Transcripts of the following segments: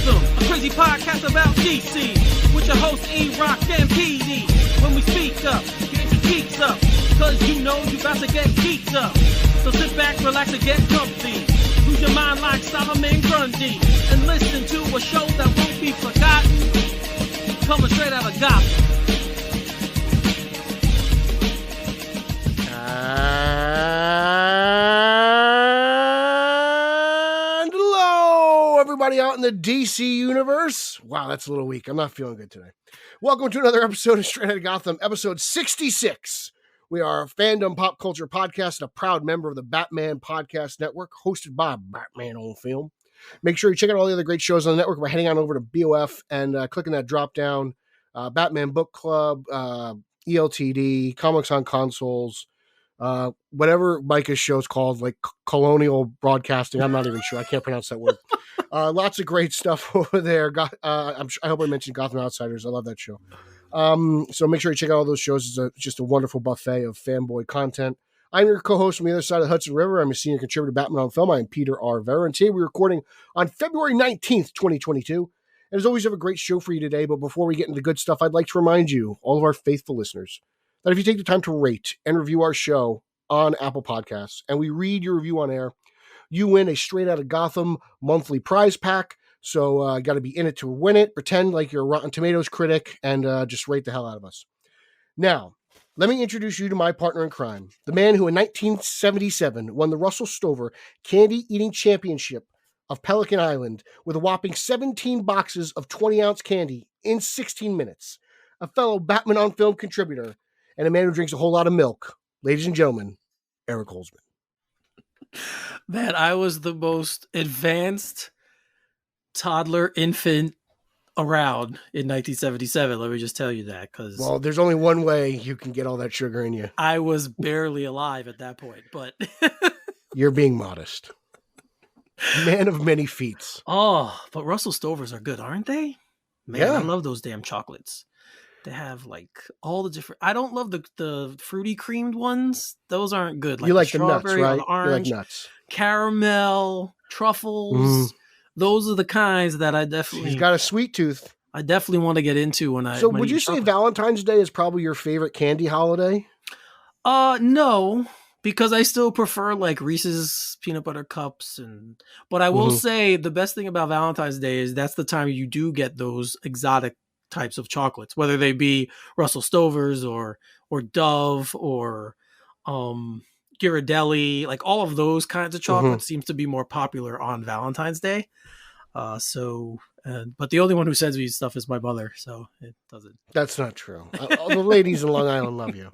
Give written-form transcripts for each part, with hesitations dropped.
Gotham, a crazy podcast about DC, with your hosts E-Rock and PD. When we speak up, get your geeks up, cause you know you about to get geeked up. So sit back, relax, and get comfy. Lose your mind like Solomon Grundy, and listen to a show that won't be forgotten, coming straight out of Gotham. And hello, everybody out in the DC universe. Wow, that's a little weak. I'm not feeling good today. Welcome to another episode of Straight Outta Gotham, episode 66. We are a fandom pop culture podcast and a proud member of the Batman Podcast Network, hosted by Batman on Film. Make sure you check out all the other great shows on the network by heading on over to BOF and clicking that drop down. Batman Book Club, ELTD, Comics on Consoles, whatever Micah's show's called, like Colonial Broadcasting. I'm not even sure. I can't pronounce that word. Lots of great stuff over there. I hope I mentioned Gotham Outsiders. I love that show. So make sure you check out all those shows. It's just a wonderful buffet of fanboy content. I'm your co-host from the other side of the Hudson River. I'm a senior contributor to Batman on Film. I'm Peter R. Vera, and today we're recording on February 19th, 2022. And as always, we have a great show for you today. But before we get into the good stuff, I'd like to remind you, all of our faithful listeners, that if you take the time to rate and review our show on Apple Podcasts, and we read your review on air, you win a Straight Outta Gotham monthly prize pack. So you got to be in it to win it. Pretend like you're a Rotten Tomatoes critic and just rate the hell out of us. Now, let me introduce you to my partner in crime, the man who in 1977 won the Russell Stover Candy Eating Championship of Pelican Island with a whopping 17 boxes of 20-ounce candy in 16 minutes. A fellow Batman on Film contributor and a man who drinks a whole lot of milk. Ladies and gentlemen, Eric Holzman. Man, I was the most advanced toddler infant around in 1977. Let me just tell you that, because well, there's only one way you can get all that sugar in you. I was barely alive at that point, but you're being modest. Man of many feats. Oh, but Russell Stovers are good, aren't they? Man, yeah. I love those damn chocolates. They have like all the different. I don't love the fruity creamed ones. Those aren't good. Like you like the nuts, right? The orange, you like nuts. Caramel, truffles. Those are the kinds that I definitely. He's got a sweet tooth. I definitely want to get into when I. So, would you say Valentine's Day is probably your favorite candy holiday? No, because I still prefer like Reese's peanut butter cups, but I will say the best thing about Valentine's Day is that's the time you do get those exotic types of chocolates, whether they be Russell Stovers or Dove or Ghirardelli, like all of those kinds of chocolates seems to be more popular on Valentine's Day. But the only one who sends me stuff is my mother, so it doesn't. That's not true. All the ladies in Long Island love you.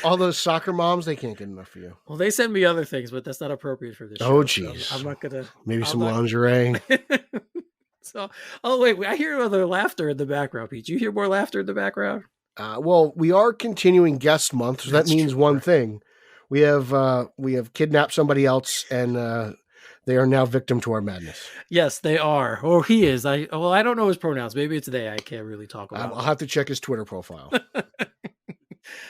All those soccer moms, they can't get enough of you. Well, they send me other things, but that's not appropriate for this show. Oh, jeez. So I'm not gonna. Maybe some lingerie. So, wait, I hear other laughter in the background, Pete. You hear more laughter in the background? Well, we are continuing guest month, so that means one thing. We have kidnapped somebody else, and they are now victim to our madness. Yes, they are. Or he is. I don't know his pronouns. Maybe it's they. I can't really talk about. I'll have to check his Twitter profile.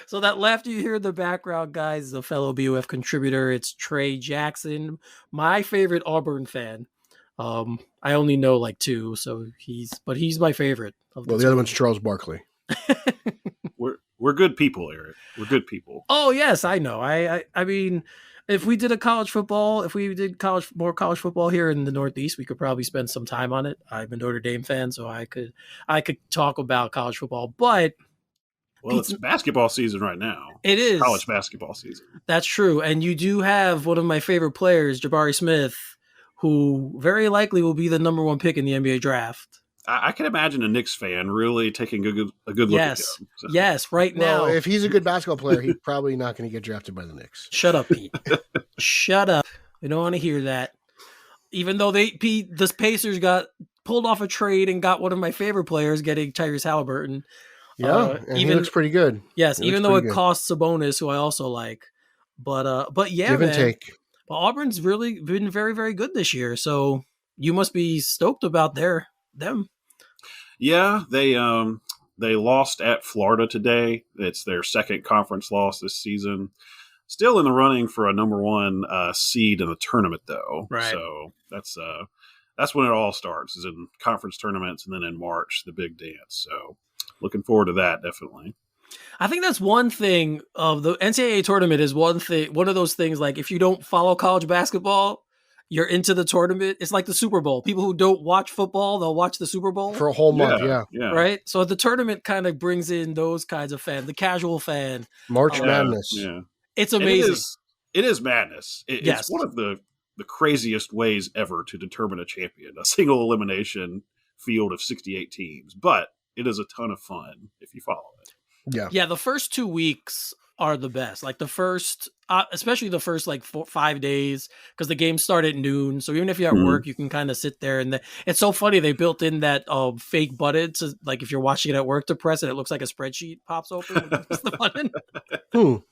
So that laughter you hear in the background, guys, is a fellow BOF contributor. It's Trey Jackson, my favorite Auburn fan. I only know like two, so he's my favorite. Well, the other one's Charles Barkley. We're good people, Eric. We're good people. Oh yes, I know. I mean, if we did more college football here in the Northeast, we could probably spend some time on it. I'm a Notre Dame fan, so I could talk about college football, but it's basketball season right now. It is college basketball season. That's true, and you do have one of my favorite players, Jabari Smith, who very likely will be the number one pick in the NBA draft. I can imagine a Knicks fan really taking a good look at him. So. Yes, right now. Well, if he's a good basketball player, he's probably not going to get drafted by the Knicks. Shut up, Pete. Shut up. We don't want to hear that. Even though the Pacers got pulled off a trade and got one of my favorite players, getting Tyrese Halliburton. Yeah, and he looks pretty good. Yes, even though it costs Sabonis, who I also like. But yeah, give and take. But Auburn's really been very, very good this year. So you must be stoked about them. Yeah, they lost at Florida today. It's their second conference loss this season. Still in the running for a number one seed in the tournament, though. Right. So that's that's when it all starts, is in conference tournaments, and then in March, the big dance. So looking forward to that, definitely. I think that's one thing of the NCAA tournament is one of those things, like if you don't follow college basketball, you're into the tournament. It's like the Super Bowl. People who don't watch football, they'll watch the Super Bowl for a whole month. Yeah. Right. So the tournament kind of brings in those kinds of fans, the casual fan. March Madness. Yeah. It's amazing. It is madness. It's one of the craziest ways ever to determine a champion, a single elimination field of 68 teams. But it is a ton of fun if you follow it. Yeah. Yeah. The first 2 weeks are the best. Like the first, especially the first like 5 days, because the games start at noon. So even if you're at work, you can kind of sit there. And it's so funny. They built in that fake button to, like, if you're watching it at work, to press it, it looks like a spreadsheet pops open when you press the button.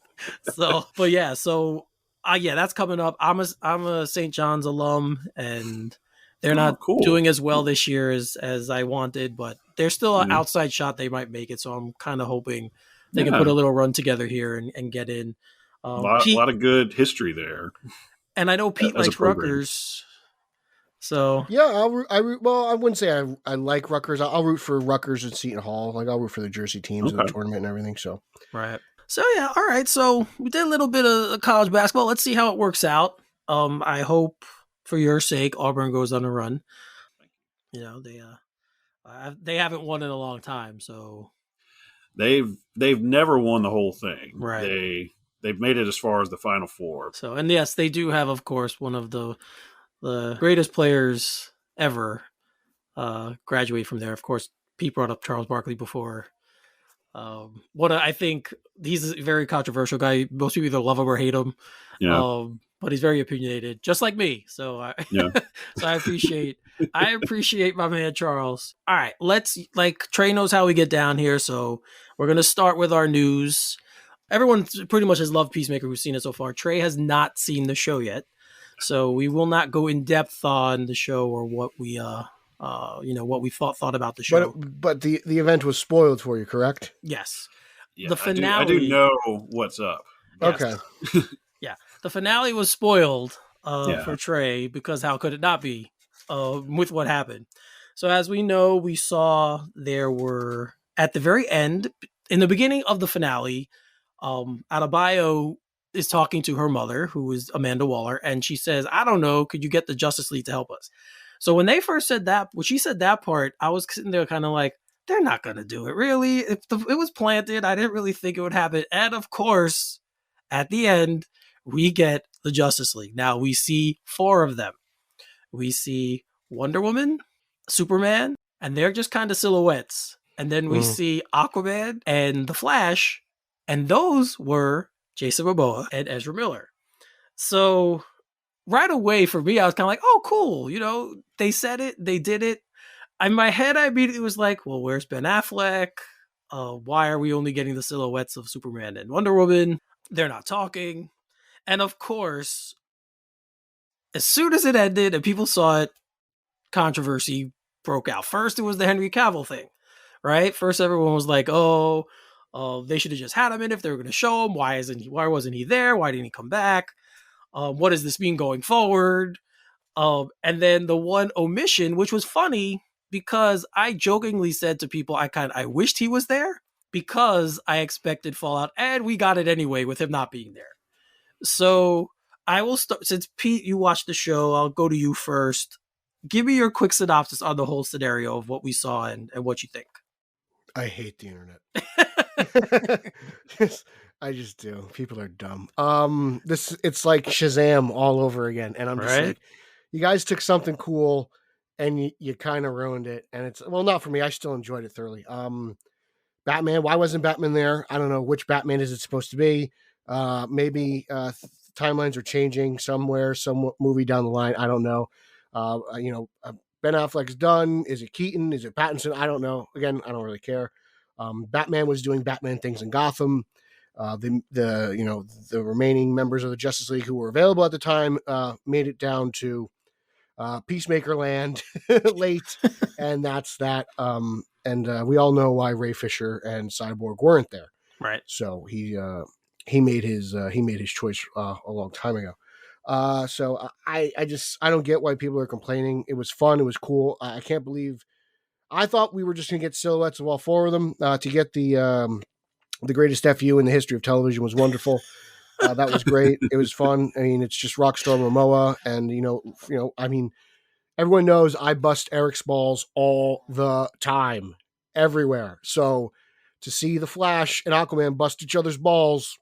So, but yeah, so that's coming up. I'm a St. John's alum, and they're not doing as well this year as I wanted, but there's still an outside shot they might make it. So I'm kind of hoping they can put a little run together here and get in. A lot of good history there. And I know Pete likes Rutgers. So yeah, I wouldn't say I like Rutgers. I'll root for Rutgers and Seton Hall. Like I'll root for the Jersey teams in the tournament and everything. So right. So yeah, all right. So we did a little bit of college basketball. Let's see how it works out. I hope for your sake Auburn goes on a run. You know, they haven't won in a long time, so they've never won the whole thing. Right. They've made it as far as the Final Four. So, and yes, they do have, of course, one of the greatest players ever graduate from there. Of course, Pete brought up Charles Barkley before. I think he's a very controversial guy. Most people either love him or hate him. Yeah. But he's very opinionated, just like me. So I appreciate my man Charles. All right, Trey knows how we get down here, so we're gonna start with our news. Everyone pretty much has loved Peacemaker who's seen it so far. Trey has not seen the show yet, so we will not go in depth on the show or what we what we thought about the show. But the event was spoiled for you, correct? Yes. Yeah, the finale. I do know what's up. Yes. Okay. Yeah, the finale was spoiled for Trey because how could it not be with what happened? So as we know, we saw there were at the very end, in the beginning of the finale, Adebayo is talking to her mother, who is Amanda Waller, and she says, "I don't know, could you get the Justice League to help us?" So when they first said that, when she said that part, I was sitting there kind of like, they're not going to do it. Really? It was planted. I didn't really think it would happen. And of course, at the end, we get the Justice League. Now we see 4 of them. We see Wonder Woman, Superman, and they're just kind of silhouettes. And then we see Aquaman and the Flash, and those were Jason Momoa and Ezra Miller. So right away for me, I was kind of like, oh, cool. You know, they said it, they did it. In my head, I immediately was like, well, where's Ben Affleck? Why are we only getting the silhouettes of Superman and Wonder Woman? They're not talking. And of course, as soon as it ended and people saw it, controversy broke out. First, it was the Henry Cavill thing, right? First, everyone was like, they should have just had him in if they were going to show him. Why wasn't he there? Why didn't he come back? What does this mean going forward? And then the one omission, which was funny because I jokingly said to people, I wished he was there because I expected Fallout, and we got it anyway with him not being there. So I will start, since Pete, you watched the show, I'll go to you first. Give me your quick synopsis on the whole scenario of what we saw and what you think. I hate the internet. I just do. People are dumb. It's like Shazam all over again. And I'm just like, you guys took something cool and you kind of ruined it. And it's, well, not for me. I still enjoyed it thoroughly. Batman, why wasn't Batman there? I don't know. Which Batman is it supposed to be? Maybe timelines are changing somewhere, some movie down the line. I don't know. Ben Affleck's done. Is it Keaton? Is it Pattinson? I don't know. Again, I don't really care. Batman was doing Batman things in Gotham. The remaining members of the Justice League who were available at the time made it down to Peacemaker land late, and that's that. And we all know why Ray Fisher and Cyborg weren't there. Right. So he made his choice a long time ago. So I don't get why people are complaining. It was fun. It was cool. I can't believe. I thought we were just going to get silhouettes of all four of them. To get the greatest FU in the history of television was wonderful. That was great. It was fun. I mean, it's just Rockstar Momoa, and I mean, everyone knows I bust Eric's balls all the time, everywhere. So to see the Flash and Aquaman bust each other's balls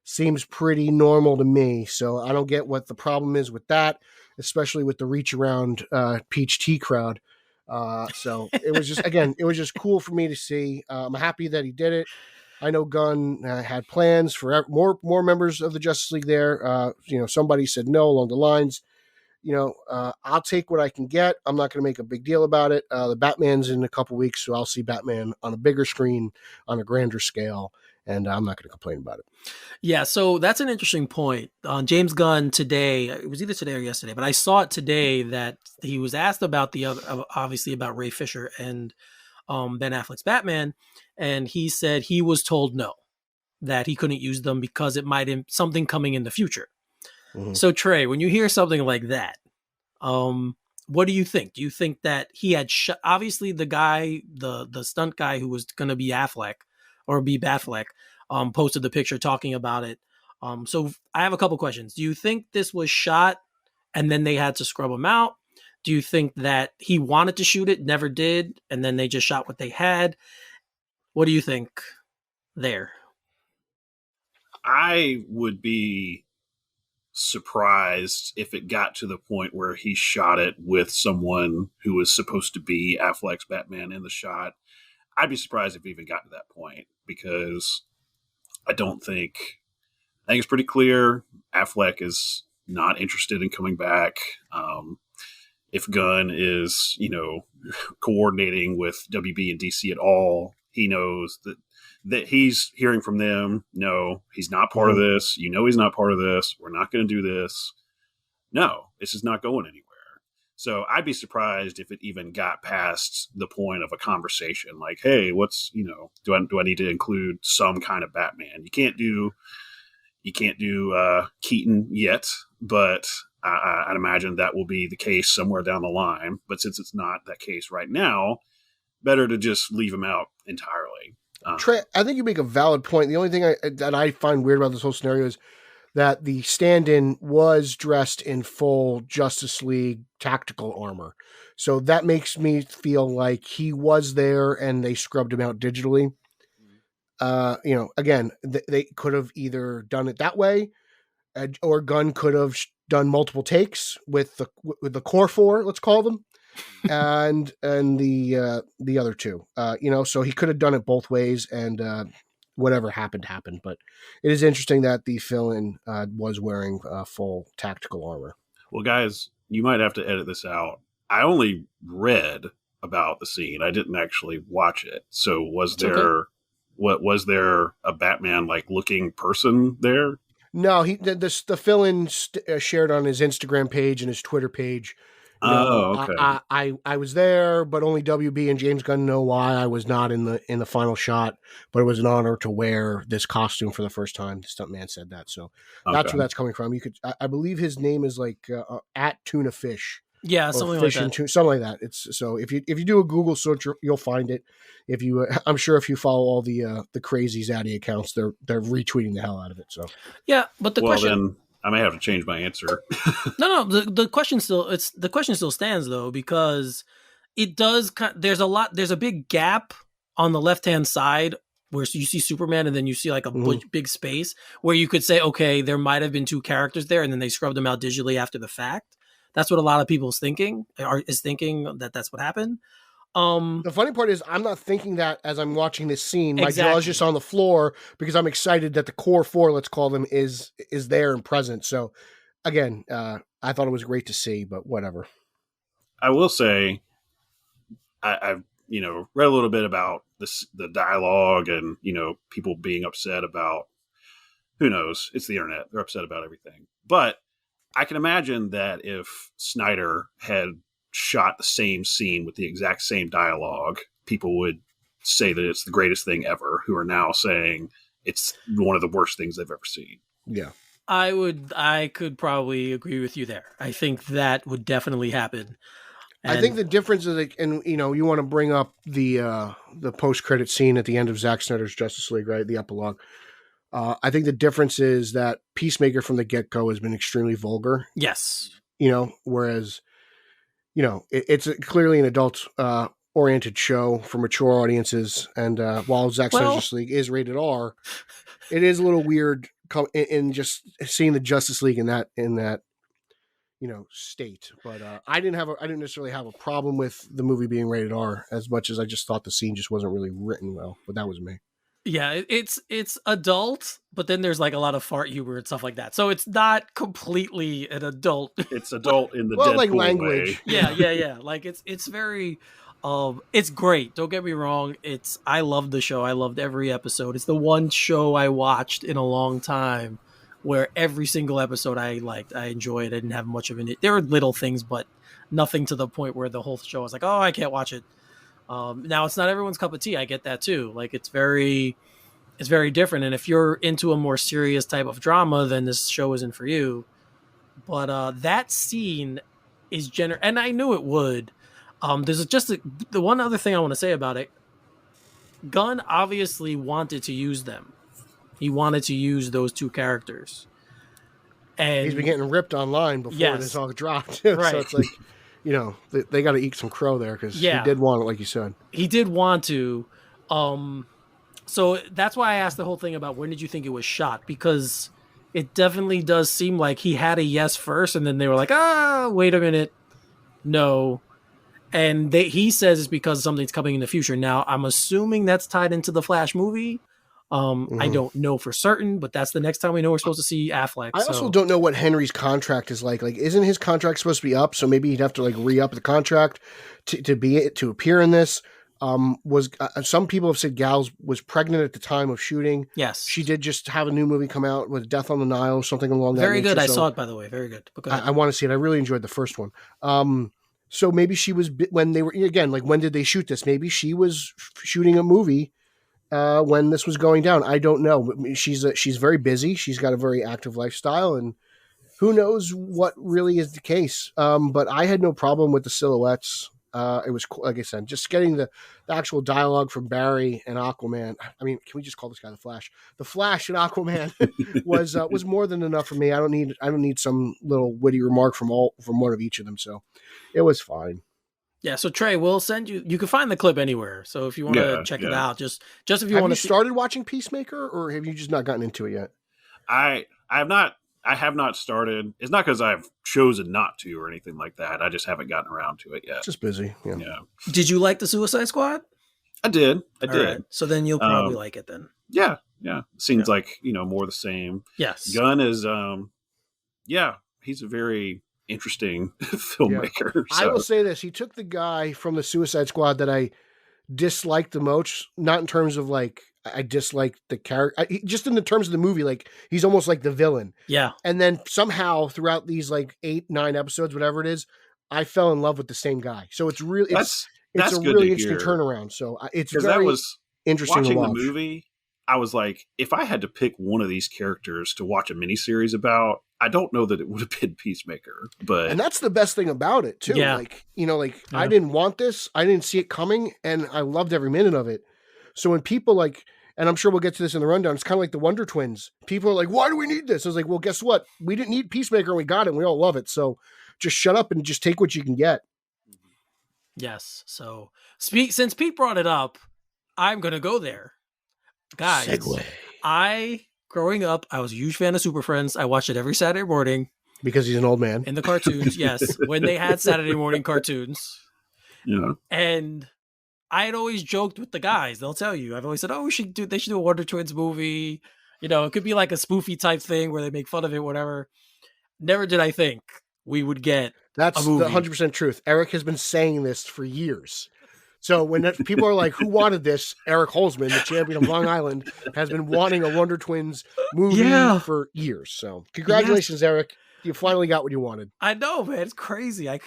seems pretty normal to me. So I don't get what the problem is with that, especially with the reach around Peach Tea crowd. So it was just, again, it was just cool for me to see. I'm happy that he did it. I know Gunn had plans for more members of the Justice League there. Somebody said no along the lines, I'll take what I can get. I'm not going to make a big deal about it. The Batman's in a couple weeks, so I'll see Batman on a bigger screen, on a grander scale, and I'm not going to complain about it. Yeah, so that's an interesting point. James Gunn today, it was either today or yesterday, but I saw it today that he was asked about obviously about Ray Fisher and Ben Affleck's Batman, and he said he was told no, that he couldn't use them because it might be something coming in the future. Mm-hmm. So Trey, when you hear something like that, what do you think? Do you think that he had obviously the guy, the stunt guy who was going to be Affleck or be Batfleck, posted the picture talking about it. So I have a couple questions. Do you think this was shot and then they had to scrub him out? Do you think that he wanted to shoot it, never did, and then they just shot what they had? What do you think there? I would be surprised if it got to the point where he shot it with someone who was supposed to be Affleck's Batman in the shot. I'd be surprised if it even got to that point, because I think it's pretty clear Affleck is not interested in coming back. If Gunn is, coordinating with WB and DC at all, he knows that he's hearing from them. No, he's not part of this. He's not part of this. We're not going to do this. No, this is not going anywhere. So I'd be surprised if it even got past the point of a conversation like, hey, what's, do I need to include some kind of Batman? You can't do Keaton yet, but I'd imagine that will be the case somewhere down the line. But since it's not that case right now, better to just leave him out entirely. Trey, I think you make a valid point. The only thing that I find weird about this whole scenario is that the stand-in was dressed in full Justice League tactical armor. So that makes me feel like he was there and they scrubbed him out digitally. Again, they could have either done it that way, or Gunn could have done multiple takes with the core four, let's call them, and the other two. So he could have done it both ways, and whatever happened. But it is interesting that the fill-in was wearing full tactical armor. Well, guys, you might have to edit this out. I only read about the scene. I didn't actually watch it. So was there a Batman like looking person there? No, the fill-in shared on his Instagram page and his Twitter page. Okay. I was there, but only WB and James Gunn know why I was not in the final shot. But it was an honor to wear this costume for the first time. The stuntman said that, so that's where that's coming from. You could, I believe his name is like at Tuna Fish. Yeah, something like that. Something like that. It's so if you do a Google search, you'll find it. If you, I'm sure if you follow all the crazy Zaddy accounts, they're retweeting the hell out of it. So yeah, but then I may have to change my answer. No. The question still stands though, because it does. There's a big gap on the left hand side where you see Superman, and then you see like a big space where you could say, okay, there might have been two characters there, and then they scrubbed them out digitally after the fact. That's what a lot of people is thinking that that's what happened. The funny part is I'm not thinking that as I'm watching this scene. My jaw is just on the floor because I'm excited that the core four, let's call them, is there and present. So again, I thought it was great to see, but whatever. I will say I've read a little bit about the dialogue and people being upset about, who knows, it's the internet, they're upset about everything. But I can imagine that if Snyder had shot the same scene with the exact same dialogue, people would say that it's the greatest thing ever, who are now saying it's one of the worst things they've ever seen. Yeah. I could probably agree with you there. I think that would definitely happen. I think the difference is, like, and you want to bring up the post-credit scene at the end of Zack Snyder's Justice League, right? The epilogue. I think the difference is that Peacemaker from the get-go has been extremely vulgar. Yes. Whereas, it's clearly an adult oriented show for mature audiences. And while Zack Snyder's Justice League is rated R, it is a little weird in just seeing the Justice League in that state. But I didn't necessarily have a problem with the movie being rated R as much as I just thought the scene just wasn't really written well. But that was me. Yeah, it's adult, but then there's like a lot of fart humor and stuff like that. So it's not completely an adult. It's adult in the Deadpool like language. way. Yeah. Like it's very it's great. Don't get me wrong. I loved the show. I loved every episode. It's the one show I watched in a long time where every single episode I liked. I enjoyed. I didn't have much of it. There were little things, but nothing to the point where the whole show was like, oh, I can't watch it. Now it's not everyone's cup of tea. I get that too. Like it's very different. And if you're into a more serious type of drama, then this show isn't for you. But that scene is and I knew it would. There's just the one other thing I want to say about it. Gunn obviously wanted to use them. He wanted to use those two characters. And he's been getting ripped online before this all dropped. Right. So it's like, they got to eat some crow there because he did want it, like you said. He did want to. So that's why I asked the whole thing about when did you think it was shot? Because it definitely does seem like he had a yes first, and then they were like, wait a minute. No. And he says it's because something's coming in the future. Now, I'm assuming that's tied into the Flash movie. I don't know for certain, but that's the next time we know we're supposed to see Affleck. I also don't know what Henry's contract is like. Like, isn't his contract supposed to be up? So maybe he'd have to re-up the contract to appear in this. Some people have said Gals was pregnant at the time of shooting. Yes, she did just have a new movie come out with Death on the Nile, something along that. Very good. I saw it, by the way. Very good. I want to see it. I really enjoyed the first one. So maybe she was when they were again. Like, when did they shoot this? Maybe she was shooting a movie when this was going down. I don't know. She's very busy. She's got a very active lifestyle, and who knows what really is the case. But I had no problem with the silhouettes. It was cool. Like I said, just getting the actual dialogue from Barry and Aquaman. I mean, can we just call this guy the Flash? The Flash and Aquaman was more than enough for me. I don't need some little witty remark from one of each of them. So it was fine. Yeah. So Trey, we'll send you. You can find the clip anywhere. So if you want to check it out, just if you want to. Have you started watching Peacemaker, or have you just not gotten into it yet? I have not. I have not started. It's not because I've chosen not to or anything like that. I just haven't gotten around to it yet. Just busy. Yeah. Did you like the Suicide Squad? I did. I did. Right. So then you'll probably like it then. Yeah. Yeah. Seems like, more the same. Yes. Gunn is, he's a very interesting filmmaker. Yeah. So. I will say this. He took the guy from the Suicide Squad that I disliked the most, not in terms of I dislike the character, just in the terms of the movie. Like, he's almost like the villain. Yeah. And then somehow throughout these 8, 9 episodes, whatever it is, I fell in love with the same guy. So it's really, it's a really interesting turnaround. So it's very interesting watching to watch. The movie. I was like, if I had to pick one of these characters to watch a miniseries about, I don't know that it would have been Peacemaker. And that's the best thing about it too. Yeah. I didn't want this. I didn't see it coming, and I loved every minute of it. So when people and I'm sure we'll get to this in the rundown, it's kind of like the Wonder Twins. People are like, why do we need this? I was like, well, guess what? We didn't need Peacemaker, and we got it, and we all love it. So just shut up and just take what you can get. Yes. So since Pete brought it up, I'm going to go there. Guys, segue. Growing up, I was a huge fan of Super Friends. I watched it every Saturday morning. Because he's an old man. In the cartoons, yes. When they had Saturday morning cartoons. Yeah. And I had always joked with the guys. They'll tell you. I've always said, they should do a Wonder Twins movie. It could be like a spoofy type thing where they make fun of it, whatever. Never did I think we would get That's a movie. The 100% truth. Eric has been saying this for years. So when people are like, who wanted this? Eric Holzman, the champion of Long Island, has been wanting a Wonder Twins movie for years. So congratulations, Eric. You finally got what you wanted. I know, man. It's crazy. I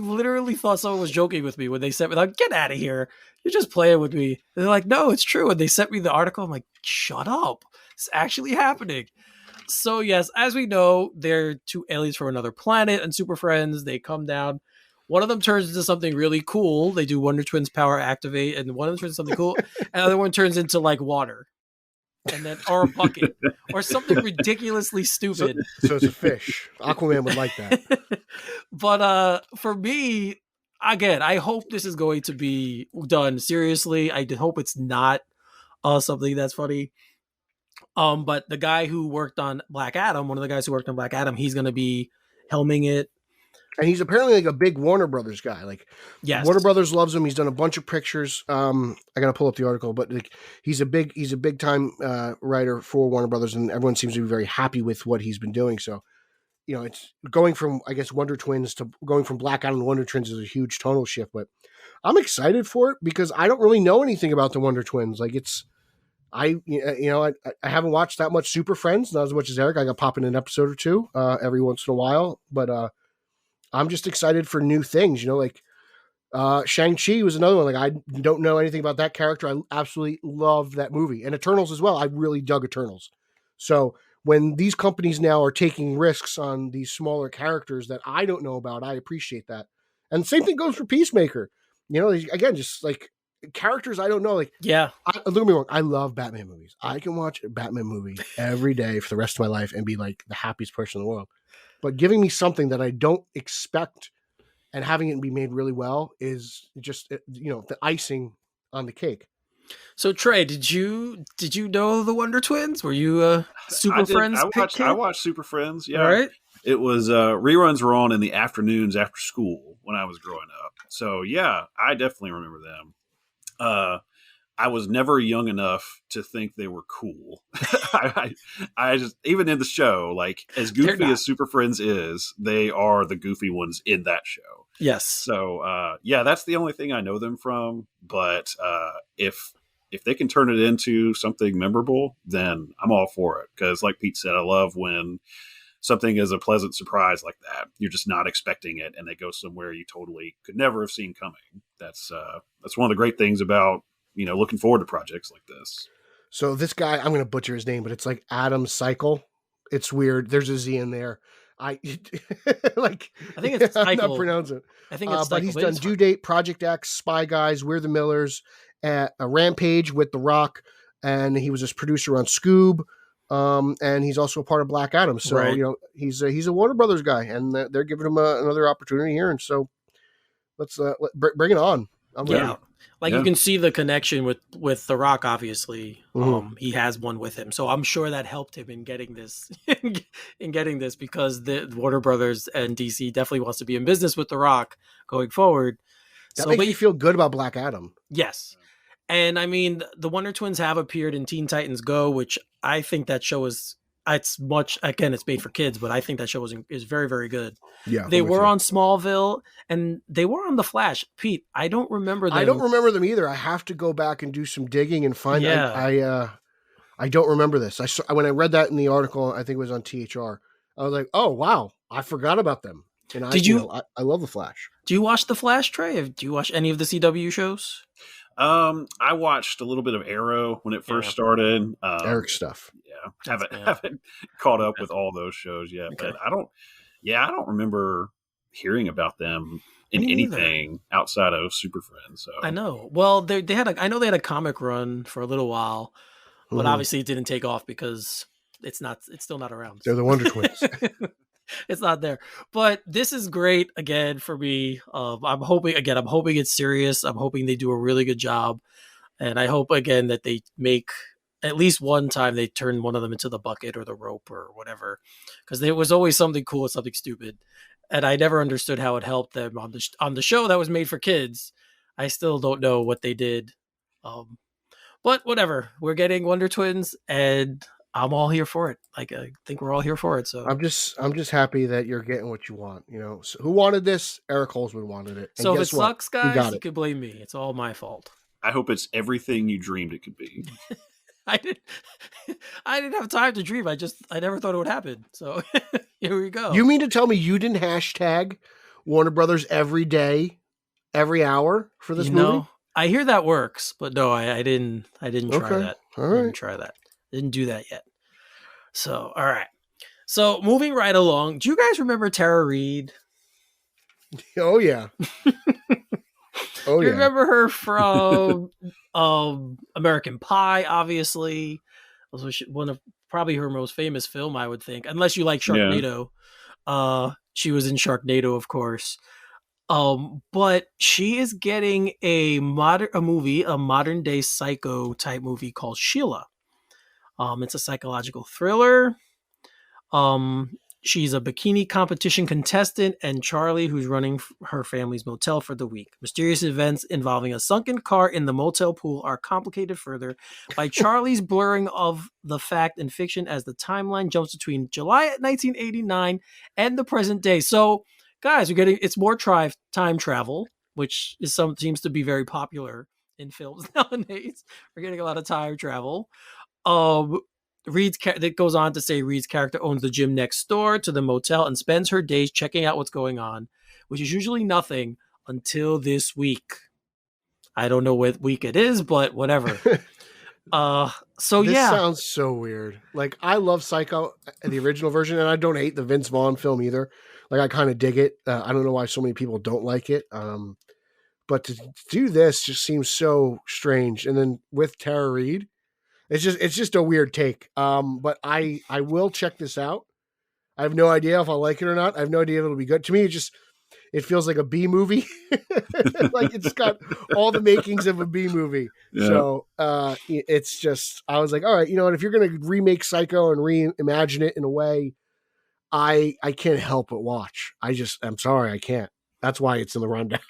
literally thought someone was joking with me when they sent me, like, get out of here. You're just playing with me. And they're like, no, it's true. And they sent me the article. I'm like, shut up. It's actually happening. So yes, as we know, they're two aliens from another planet and super friends. They come down. One of them turns into something really cool. They do Wonder Twins power activate, and one of them turns into something cool, and the other one turns into like water, and then or a bucket or something ridiculously stupid. So it's a fish. Aquaman would like that. But for me, again, I hope this is going to be done seriously. I hope it's not something that's funny. But the guy who worked on Black Adam, one of the guys who worked on Black Adam, he's going to be helming it. And he's apparently like a big Warner Brothers guy. Like, yes. Warner Brothers loves him. He's done a bunch of pictures. I gotta pull up the article, but like, he's a big time writer for Warner Brothers, and everyone seems to be very happy with what he's been doing. So, you know, it's going from, I guess, Wonder Twins to going from Black Adam to Wonder Twins is a huge tonal shift. But I'm excited for it because I don't really know anything about the Wonder Twins. Like, I haven't watched that much Super Friends, not as much as Eric. I got pop in an episode or two every once in a while, but I'm just excited for new things, you know, like Shang-Chi was another one. Like, I don't know anything about that character. I absolutely love that movie, and Eternals as well. I really dug Eternals. So when these companies now are taking risks on these smaller characters that I don't know about, I appreciate that. And the same thing goes for Peacemaker. You know, again, just like characters I don't know. Like, yeah, don't get me wrong, I love Batman movies. I can watch a Batman movie every day for the rest of my life and be like the happiest person in the world. But giving me something that I don't expect and having it be made really well is just, you know, the icing on the cake. So Trey, did you know the Wonder Twins? Were you Super Friends? I watched Super Friends. Yeah, right. It was reruns were on in the afternoons after school when I was growing up. So yeah, I definitely remember them. I was never young enough to think they were cool. I just, even in the show, like as goofy as Super Friends is, they are the goofy ones in that show. Yes. So yeah, that's the only thing I know them from. But if they can turn it into something memorable, then I'm all for it. Because like Pete said, I love when something is a pleasant surprise like that. You're just not expecting it, and they go somewhere you totally could never have seen coming. That's one of the great things about, you know, looking forward to projects like this. So this guy, I'm going to butcher his name, but it's like Adam Cycle. It's weird. There's a Z in there. I think it's I'm not pronouncing it. I think it's but he's done Due Date, Project X, Spy Guys, We're the Millers, a Rampage with The Rock, and he was this producer on Scoob. And he's also a part of Black Adam. So, right. You know, he's a Warner Brothers guy, and they're giving him another opportunity here. And so let's bring it on. I'm ready. Like, you can see the connection with The Rock, obviously. Mm-hmm. He has one with him. So I'm sure that helped him in getting this, because the Warner Brothers and DC definitely wants to be in business with The Rock going forward. That makes you feel good about Black Adam. Yes. And I mean, the Wonder Twins have appeared in Teen Titans Go, which I think that show is, it's made for kids, but I think that show is very, very good. Yeah, they were on Smallville, and they were on The Flash. Pete, I don't remember them. I don't remember them either. I have to go back and do some digging and find. Yeah. I don't remember this. When I read that in the article, I think it was on THR. I was like, oh wow, I forgot about them. And I love The Flash. Do you watch The Flash, Trey? Do you watch any of the CW shows? I watched a little bit of Arrow when it first started. Eric stuff. Yeah, haven't caught up with all those shows yet, but I don't remember hearing about them in anything outside of Super Friends. So I know. Well, I know they had a comic run for a little while, but obviously it didn't take off because it's still not around. They're the Wonder Twins. It's not there, but this is great again for me. I'm hoping it's serious. I'm hoping they do a really good job, and I hope again that they make at least one time they turn one of them into the bucket or the rope or whatever, because there was always something cool and something stupid, and I never understood how it helped them on the show that was made for kids. I still don't know what they did, but whatever. We're getting Wonder Twins, and I'm all here for it. Like, I think we're all here for it. So I'm just happy that you're getting what you want. You know, so who wanted this? Eric Holzman wanted it. And so if it sucks, guys, you can blame me. It's all my fault. I hope it's everything you dreamed it could be. I didn't have time to dream. I never thought it would happen. So here we go. You mean to tell me you didn't hashtag Warner Brothers every day, every hour for this movie? I hear that works, but no, I didn't try that. All right. I didn't try that. Didn't do that yet. So, all right. So moving right along, do you guys remember Tara Reid? Oh yeah. Oh You yeah. remember her from American Pie, obviously. Also, one of probably her most famous film, I would think, unless you like Sharknado. She was in Sharknado, of course. But she is getting a modern day Psycho type movie called Sheila. It's a psychological thriller. She's a bikini competition contestant, and Charlie, who's running her family's motel for the week. Mysterious events involving a sunken car in the motel pool are complicated further by Charlie's blurring of the fact and fiction as the timeline jumps between July 1989 and the present day. So, guys, it's more time travel, which seems to be very popular in films nowadays. We're getting a lot of time travel. That goes on to say Reid's character owns the gym next door to the motel and spends her days checking out what's going on, which is usually nothing until this week. I don't know what week it is, but whatever. This sounds so weird. Like, I love Psycho, the original version, and I don't hate the Vince Vaughn film either. Like, I kind of dig it. I don't know why so many people don't like it. But to do this just seems so strange. And then with Tara Reid, it's just a weird take. But I will check this out. I have no idea if I'll like it or not. I have no idea if it'll be good. To me, it feels like a B movie. Like, it's got all the makings of a B movie. Yeah. So it's just, I was like, all right, you know what? If you're going to remake Psycho and reimagine it in a way, I can't help but watch. I'm sorry, I can't. That's why it's in the rundown.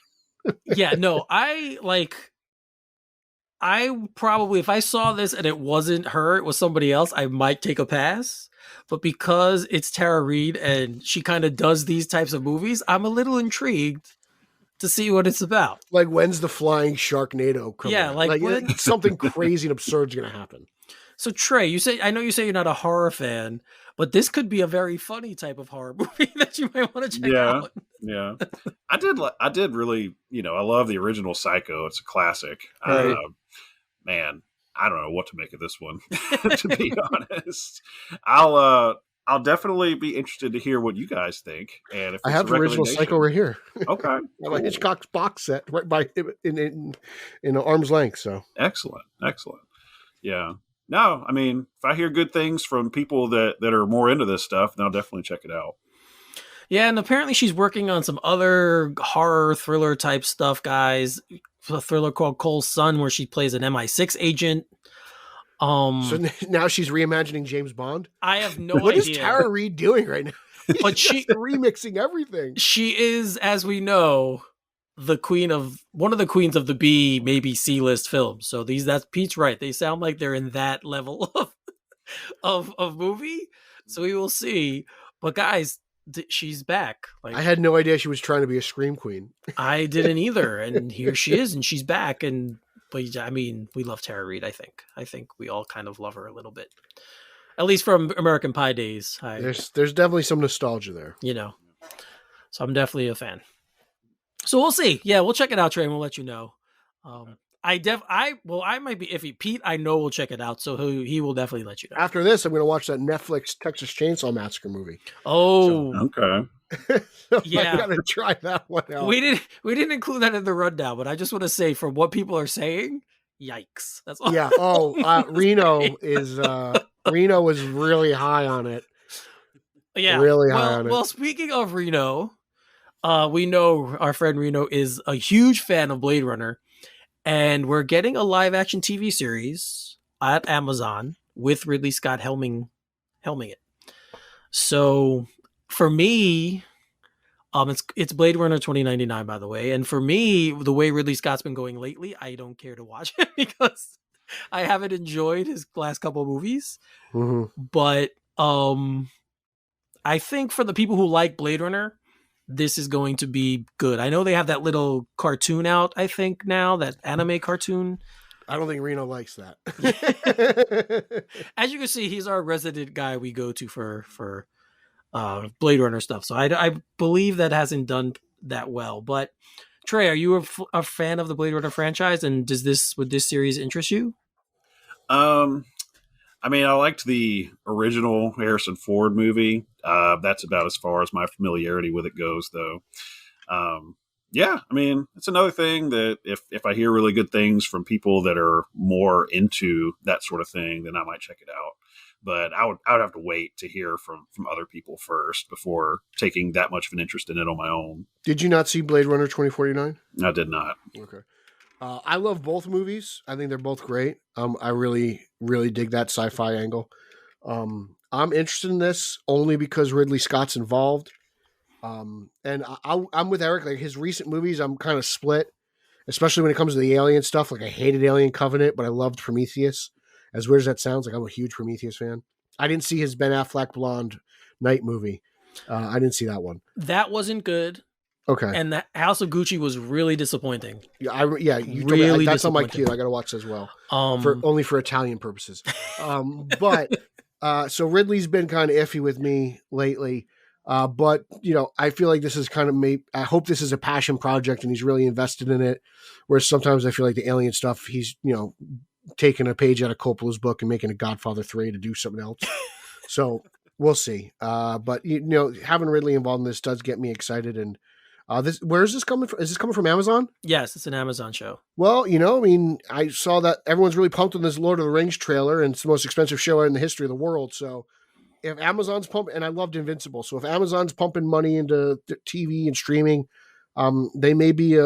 Yeah, no, I probably, if I saw this and it wasn't her, it was somebody else, I might take a pass. But because it's Tara Reid and she kind of does these types of movies, I'm a little intrigued to see what it's about. Like, when's the flying Sharknado coming? Yeah, like something crazy and absurd is going to happen. So Trey, I know you say you're not a horror fan, but this could be a very funny type of horror movie that you might want to check out. Yeah. I did really, I love the original Psycho. It's a classic. Right. Man, I don't know what to make of this one, to be honest. I'll definitely be interested to hear what you guys think. And if I have the original Psycho right here. Okay. Cool. Hitchcock's box set right by in arm's length. So excellent. Yeah. No, I mean, if I hear good things from people that are more into this stuff, then I'll definitely check it out. Yeah, and apparently she's working on some other horror thriller type stuff, guys. A thriller called Cole's Son, where she plays an MI6 agent. So now she's reimagining James Bond? I have no idea. What is Tara Reid doing right now? But she's remixing everything. She is, as we know, one of the queens of the B, maybe C-list films. So that's Pete's right. They sound like they're in that level of movie. So we will see. But guys, she's back. Like, I had no idea she was trying to be a scream queen. I didn't either. And here she is, and she's back. But I mean, we love Tara Reid, I think. I think we all kind of love her a little bit. At least from American Pie days. There's definitely some nostalgia there. So I'm definitely a fan. So we'll see. Yeah, we'll check it out, Trey, and we'll let you know. I might be iffy. Pete, I know will check it out, so he will definitely let you know. After this, I'm going to watch that Netflix Texas Chainsaw Massacre movie. Oh, okay. Yeah, I got to try that one out. We didn't include that in the rundown, but I just want to say, from what people are saying, yikes! That's all. Yeah. Oh, Reno was really high on it. Yeah, really high on it. Well, speaking of Reno, we know our friend Reno is a huge fan of Blade Runner. And we're getting a live action TV series at Amazon with Ridley Scott helming it. So for me, it's Blade Runner 2099, by the way. And for me, the way Ridley Scott's been going lately, I don't care to watch it because I haven't enjoyed his last couple of movies. Mm-hmm. But I think for the people who like Blade Runner, this is going to be good. I know they have that little cartoon out, I think now, that anime cartoon. I don't think Reno likes that. As you can see, he's our resident guy we go to for Blade Runner stuff. So I believe that hasn't done that well. But Trey, are you a fan of the Blade Runner franchise? And would this series interest you? I mean, I liked the original Harrison Ford movie. That's about as far as my familiarity with it goes, though. Yeah, I mean, it's another thing that if I hear really good things from people that are more into that sort of thing, then I might check it out. But I would have to wait to hear from other people first before taking that much of an interest in it on my own. Did you not see Blade Runner 2049? I did not. Okay. I love both movies. I think they're both great. I really, really dig that sci-fi angle. I'm interested in this only because Ridley Scott's involved. And I'm with Eric. Like his recent movies, I'm kind of split, especially when it comes to the alien stuff. Like I hated Alien Covenant, but I loved Prometheus. As weird as that sounds, like I'm a huge Prometheus fan. I didn't see his Ben Affleck Blonde Night movie. I didn't see that one. That wasn't good. Okay. And the House of Gucci was really disappointing. Yeah, you really told me, that's on my queue. I got to watch as well. Only for Italian purposes. So Ridley's been kind of iffy with me lately. But I feel like this is kind of I hope this is a passion project and he's really invested in it. Whereas sometimes I feel like the alien stuff, he's, taking a page out of Coppola's book and making a Godfather 3 to do something else. So we'll see. But having Ridley involved in this does get me excited. And where is this coming from? Is this coming from Amazon? Yes, it's an Amazon show. Well, I saw that everyone's really pumped on this Lord of the Rings trailer, and it's the most expensive show in the history of the world. So if Amazon's pumping, and I loved Invincible, so if Amazon's pumping money into TV and streaming, they may be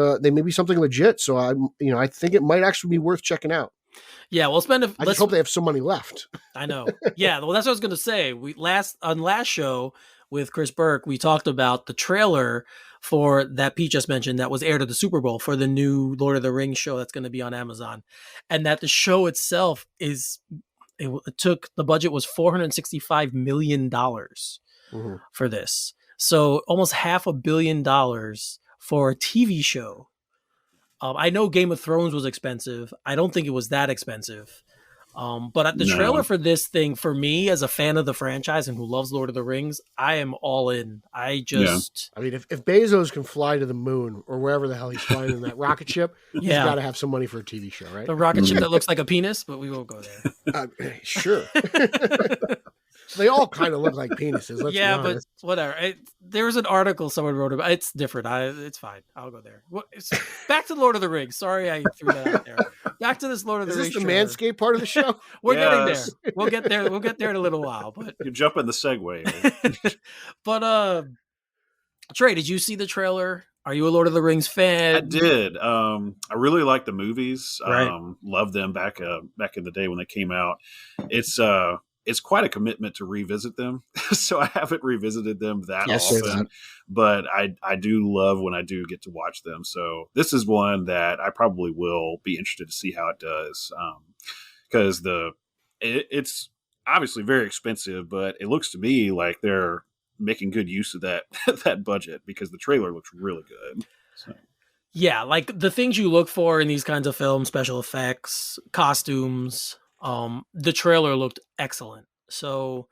something legit. So I think it might actually be worth checking out. Yeah, we'll I just hope they have some money left. I know. Yeah, well, that's what I was going to say. On last show with Chris Burke, we talked about the trailer for that Pete just mentioned that was aired at the Super Bowl for the new Lord of the Rings show that's going to be on Amazon, and that the show itself the budget was $465 million for this. So almost $500 million for a TV show. I know Game of Thrones was expensive. I don't think it was that expensive. But the trailer for this thing, for me as a fan of the franchise and who loves Lord of the Rings, I am all in. I mean, if Bezos can fly to the moon or wherever the hell he's flying in that rocket ship, he's got to have some money for a TV show, right? The rocket ship that looks like a penis, but we won't go there. Sure. They all kind of look like penises. Let's be honest. But whatever. There was an article someone wrote about. It's different. It's fine. I'll go there. Back to Lord of the Rings. Sorry, I threw that out there. Back to this Lord of the Rings. Is this the Manscaped part of the show? We're getting there. We'll get there. We'll get there in a little while. But you jump in the segue. But Trey, did you see the trailer? Are you a Lord of the Rings fan? I did. I really like the movies. Right. Loved them back in the day when they came out. It's quite a commitment to revisit them. So I haven't revisited them that often, but I do love when I do get to watch them. So this is one that I probably will be interested to see how it does. Because it's obviously very expensive, but it looks to me like they're making good use of that budget because the trailer looks really good. So. Yeah, like the things you look for in these kinds of films, special effects, costumes. The trailer looked excellent. So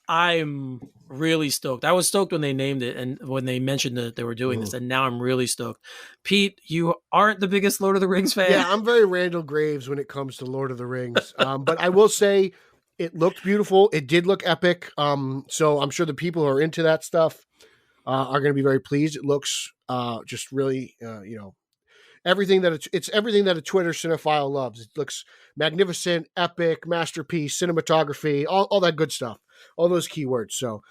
I'm really stoked. I was stoked when they named it and when they mentioned that they were doing this, and now I'm really stoked. Pete, you aren't the biggest Lord of the Rings fan. Yeah, I'm very Randall Graves when it comes to Lord of the Rings. But I will say it looked beautiful. It did look epic. So I'm sure the people who are into that stuff are going to be very pleased. It looks just really, everything that it's everything that a Twitter cinephile loves. It looks magnificent, epic, masterpiece, cinematography, all that good stuff, all those keywords. So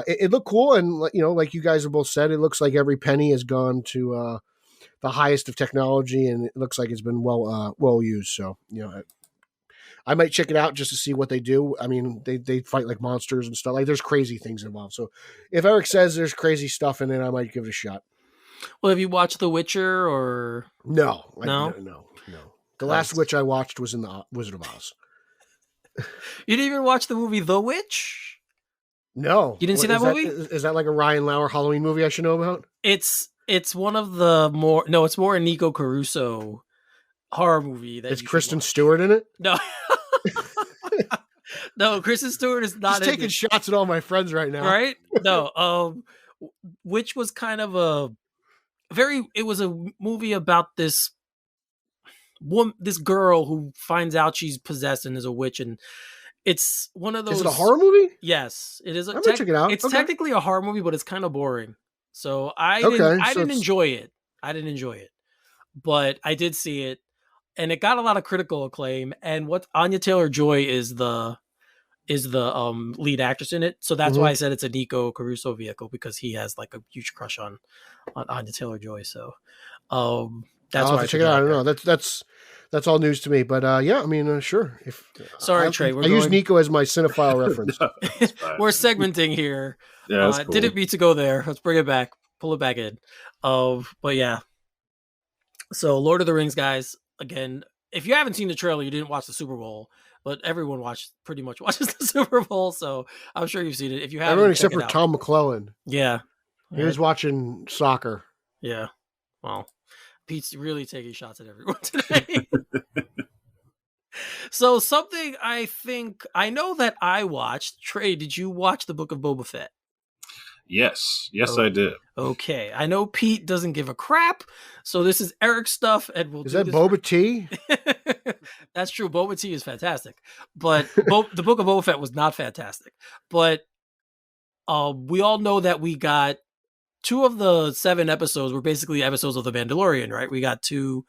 it looked cool, and like you guys have both said, it looks like every penny has gone to the highest of technology, and it looks like it's been well used. So I might check it out just to see what they do. I mean, they fight like monsters and stuff. Like there's crazy things involved. So if Eric says there's crazy stuff in it, I might give it a shot. Well, have you watched The Witcher or no? No. The last Witch I watched was in the Wizard of Oz. You didn't even watch the movie The Witch? No, you didn't see that movie? Is that like a Ryan Lauer Halloween movie I should know about? It's one of the more it's more a Nico Caruso horror movie. Is Kristen Stewart in it? No. No, Kristen Stewart is not. Just taking shots at all my friends right now. Right? No. Which was kind of it was a movie about this girl who finds out she's possessed and is a witch, and It's one of those. Is it a horror movie? Yes, it is. I'm gonna check it out. It's Okay. technically a horror movie, but it's kind of boring. So I Okay, didn't enjoy it. I didn't enjoy it, but I did see it, and it got a lot of critical acclaim. And what Anya Taylor-Joy is the lead actress in it, so that's why I said it's a Nico Caruso vehicle, because he has like a huge crush on Anya Taylor-Joy. So that's I'll why have to check it out. I don't know. That's all news to me. But yeah, I mean, sure. If Sorry, Trey. I use Nico as my cinephile reference. We're segmenting here. Yeah, that's cool. Didn't mean to go there. Let's bring it back. Pull it back in. But yeah. So Lord of the Rings, guys. Again, if you haven't seen the trailer, you didn't watch the Super Bowl. But everyone pretty much watches the Super Bowl, so I'm sure you've seen it. If you haven't, everyone except for Tom McClellan. Yeah, he was watching soccer. Yeah, well, Pete's really taking shots at everyone today. So something I know that I watched. Trey, did you watch the Book of Boba Fett? Yes, I did. Okay, I know Pete doesn't give a crap, so this is Eric's stuff, and Is that Boba Tea? That's true. Boba Tea is fantastic, but the Book of Boba Fett was not fantastic. But we all know that we got 2 of the 7 episodes were basically episodes of The Mandalorian, right? We got 2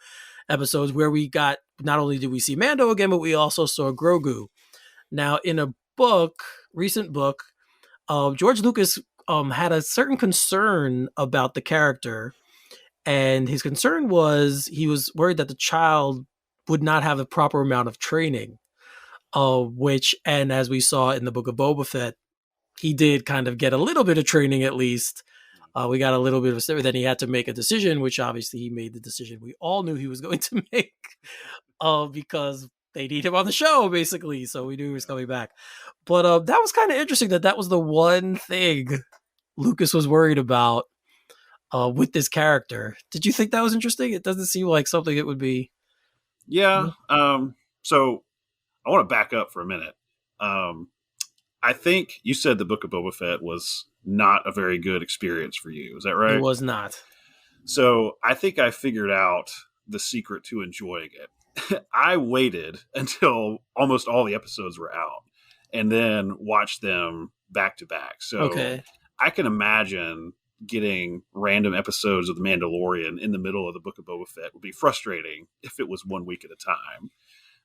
episodes where we got, not only did we see Mando again, but we also saw Grogu. Now, in a recent book, George Lucas had a certain concern about the character, and his concern was he was worried that the child would not have the proper amount of training, and as we saw in the Book of Boba Fett, he did kind of get a little bit of training at least. We got a little bit of, then he had to make a decision, which obviously he made the decision we all knew he was going to make, because they need him on the show, basically. So we knew he was coming back. But that was kind of interesting that was the one thing Lucas was worried about with this character. Did you think that was interesting? It doesn't seem like something it would be. Yeah. So I want to back up for a minute. I think you said the Book of Boba Fett was not a very good experience for you. Is that right? It was not. So I think I figured out the secret to enjoying it. I waited until almost all the episodes were out and then watched them back to back. So okay. I can imagine getting random episodes of The Mandalorian in the middle of the Book of Boba Fett would be frustrating if it was 1 week at a time.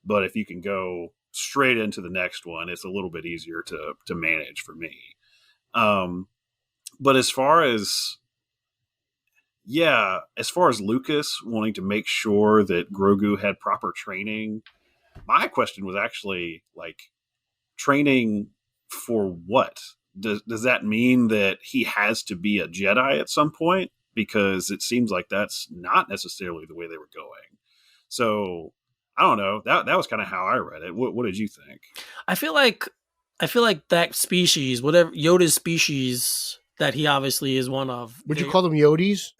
But if you can go straight into the next one, it's a little bit easier to manage for me. But as far as Lucas wanting to make sure that Grogu had proper training, my question was actually like, training for what? Does that mean that he has to be a Jedi at some point? Because it seems like that's not necessarily the way they were going. So I don't know. That was kind of how I read it. What did you think? I feel like that species, whatever Yoda's species that he obviously is one of. Would you call them Yodis?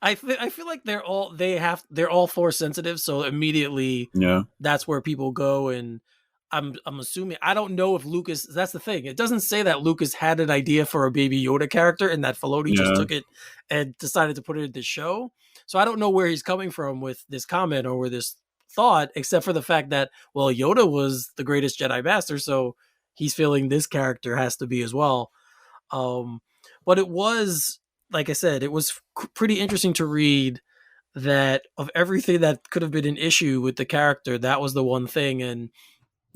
I feel like they're all Force sensitive, so immediately that's where people go. And I'm assuming, I don't know if Lucas, that's the thing. It doesn't say that Lucas had an idea for a Baby Yoda character and that Filoni just took it and decided to put it in the show. So I don't know where he's coming from with this comment or with this thought, except for the fact that, well, Yoda was the greatest Jedi Master, so he's feeling this character has to be as well. But it was, like I said, it was pretty interesting to read that of everything that could have been an issue with the character, that was the one thing. And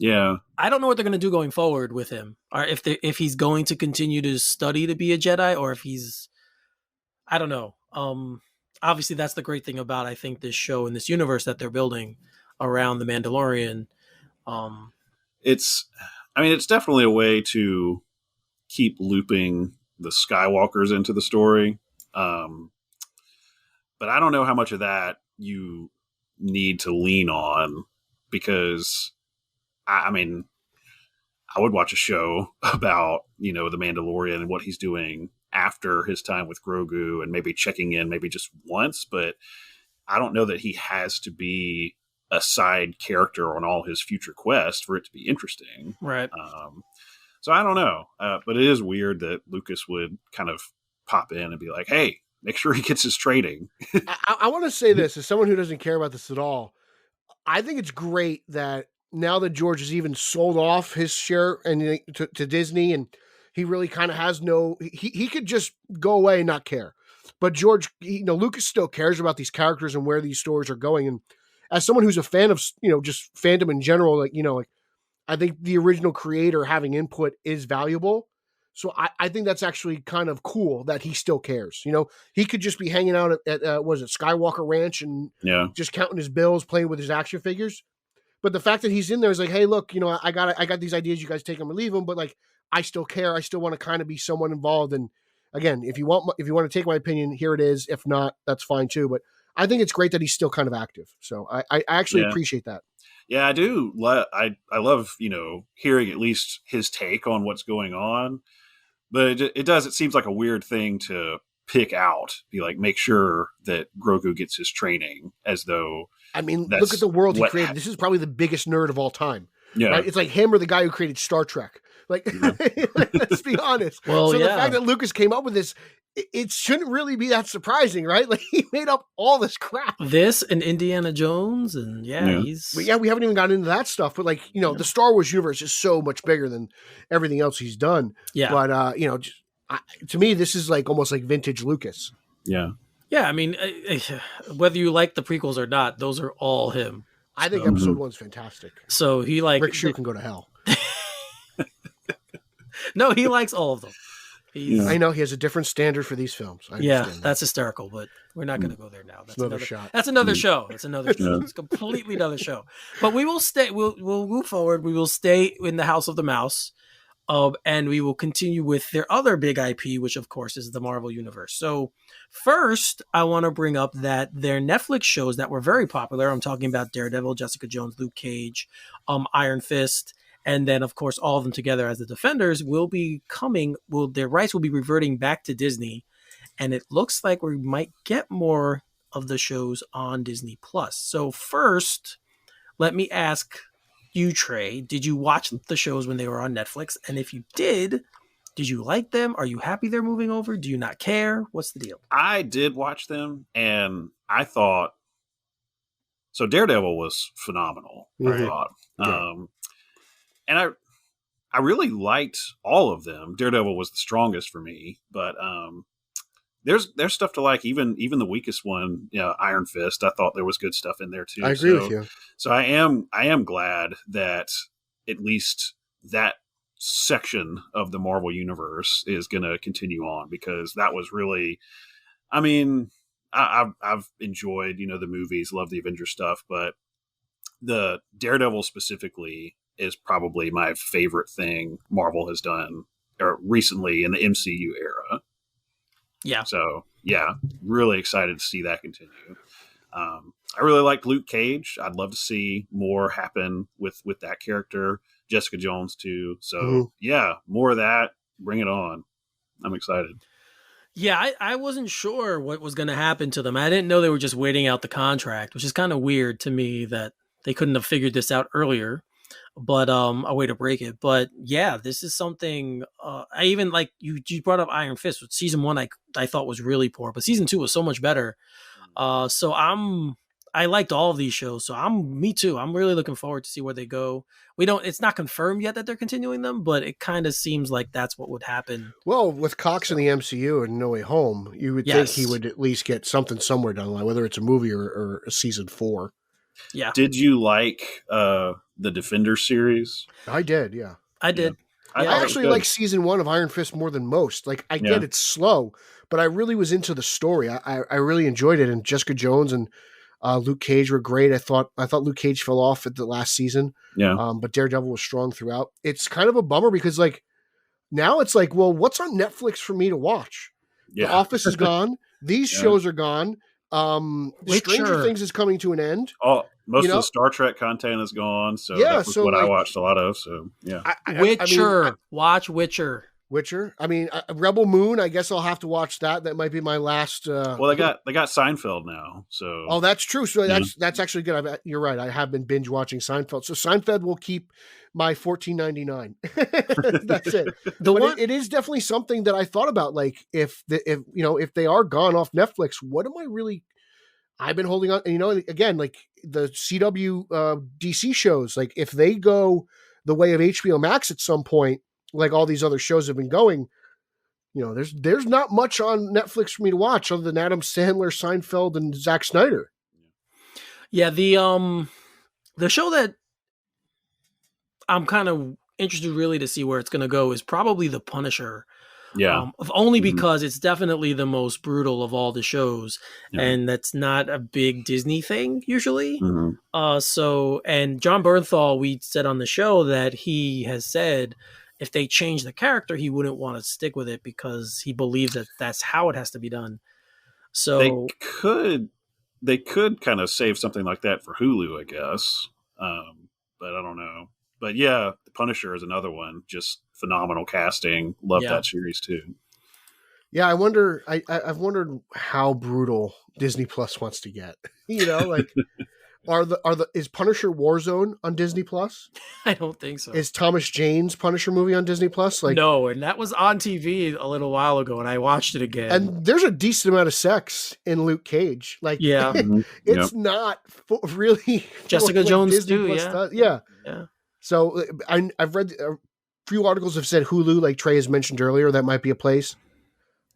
I don't know what they're going to do going forward with him, or if he's going to continue to study to be a Jedi, or if he's, I don't know. Obviously, that's the great thing about, I think, this show and this universe that they're building around the Mandalorian. It's definitely a way to keep looping the Skywalkers into the story. But I don't know how much of that you need to lean on, because I would watch a show about, the Mandalorian and what he's doing after his time with Grogu and maybe checking in maybe just once, but I don't know that he has to be a side character on all his future quests for it to be interesting. Right. So I don't know. But it is weird that Lucas would kind of pop in and be like, hey, make sure he gets his training. I want to say this as someone who doesn't care about this at all. I think it's great that now that George has even sold off his share and to Disney, and he really kind of has he could just go away and not care. But George, Lucas still cares about these characters and where these stories are going. And as someone who's a fan of, just fandom in general, I think the original creator having input is valuable. So I think that's actually kind of cool that he still cares. He could just be hanging out at Skywalker Ranch and just counting his bills, playing with his action figures. But the fact that he's in there is like, hey, look, I got these ideas. You guys take them or leave them. But like, I still care. I still want to kind of be someone involved. And again, if you want to take my opinion, here it is. If not, that's fine too. But I think it's great that he's still kind of active. So I actually appreciate that. Yeah, I do. I love, hearing at least his take on what's going on. But it seems like a weird thing to pick out, be like, make sure that Grogu gets his training, as though. I mean, look at the world he created. This is probably the biggest nerd of all time. Yeah. Right? It's like him or the guy who created Star Trek. Like, let's be honest. Well, so the fact that Lucas came up with this, it shouldn't really be that surprising, right? Like, he made up all this crap. This and Indiana Jones, and we haven't even gotten into that stuff. But like, the Star Wars universe is so much bigger than everything else he's done. Yeah. But to me, this is like almost like vintage Lucas. Yeah. Yeah. I mean, whether you like the prequels or not, those are all him. I think episode 1's fantastic. So he Rick Shue can go to hell. No, he likes all of them. I know he has a different standard for these films. That's hysterical, but we're not going to go there now. That's another shot. That's another show. It's another show. It's completely another show. But we will stay. We'll move forward. We will stay in the House of the Mouse, and we will continue with their other big IP, which of course is the Marvel Universe. So first, I want to bring up that their Netflix shows that were very popular. I'm talking about Daredevil, Jessica Jones, Luke Cage, Iron Fist. And then, of course, all of them together as the Defenders will be coming. Their rights will be reverting back to Disney. And it looks like we might get more of the shows on Disney Plus. So first, let me ask you, Trey, did you watch the shows when they were on Netflix? And if you did you like them? Are you happy they're moving over? Do you not care? What's the deal? I did watch them, and I thought... So Daredevil was phenomenal, I thought. Yeah. And I really liked all of them. Daredevil was the strongest for me, but there's stuff to like. Even the weakest one, Iron Fist. I thought there was good stuff in there too. I agree with you. So I am glad that at least that section of the Marvel Universe is going to continue on, because that was really, I mean, I've enjoyed the movies, love the Avengers stuff, but the Daredevil specifically is probably my favorite thing Marvel has done recently in the MCU era. Yeah. So really excited to see that continue. I really liked Luke Cage. I'd love to see more happen with that character. Jessica Jones too. So more of that. Bring it on. I'm excited. Yeah, I wasn't sure what was going to happen to them. I didn't know they were just waiting out the contract, which is kind of weird to me that they couldn't have figured this out earlier. But a way to break it. But yeah, this is something I even like. You brought up Iron Fist. With season 1 I thought was really poor, but season 2 was so much better. So I liked all of these shows. So me too. I'm really looking forward to see where they go. It's not confirmed yet that they're continuing them, but it kind of seems like that's what would happen. Well, with Cox in the MCU and No Way Home, you would think he would at least get something somewhere down the line, whether it's a movie or a season 4. Yeah. Did you like the Defender series? I did, yeah. I did. Yeah. I actually like season 1 of Iron Fist more than most. Like, I get it's slow, but I really was into the story. I really enjoyed it. And Jessica Jones and Luke Cage were great. I thought Luke Cage fell off at the last season. Yeah. But Daredevil was strong throughout. It's kind of a bummer because like now it's like, well, what's on Netflix for me to watch? Yeah. The Office is gone. These shows are gone. Stranger Things is coming to an end. Oh, most of the Star Trek content is gone. So that's what I watched a lot of. So yeah. Watch Witcher. Witcher. I mean, Rebel Moon. I guess I'll have to watch that. That might be my last. Well, they got Seinfeld now. So that's true. So that's actually good. You're right. I have been binge watching Seinfeld. So Seinfeld will keep my $14.99. That's it. It is definitely something that I thought about. Like if they are gone off Netflix, what am I really? I've been holding on. You know, again, like the CW DC shows, like if they go the way of HBO Max at some point, like all these other shows have been going, you know, there's not much on Netflix for me to watch other than Adam Sandler, Seinfeld, and Zack Snyder. Yeah, the show that I'm kind of interested really to see where it's going to go is probably The Punisher. Yeah. Only because it's definitely the most brutal of all the shows, and that's not a big Disney thing usually. So, and John Bernthal, we said on the show that he has said if they change the character, he wouldn't want to stick with it because he believes that that's how it has to be done. So they could kind of save something like that for Hulu, I guess. But I don't know. But yeah, The Punisher is another one. Just phenomenal casting. Love that series too. Yeah, I wonder. I've wondered how brutal Disney Plus wants to get. You know, like is Punisher Warzone on Disney Plus? I don't think so. Is Thomas Jane's Punisher movie on Disney Plus? Like no, and that was on TV a little while ago, and I watched it again. And there's a decent amount of sex in Luke Cage. Like it's not really Jessica Jones Disney too. Plus yeah. So I've read a few articles have said Hulu, like Trey has mentioned earlier, that might be a place.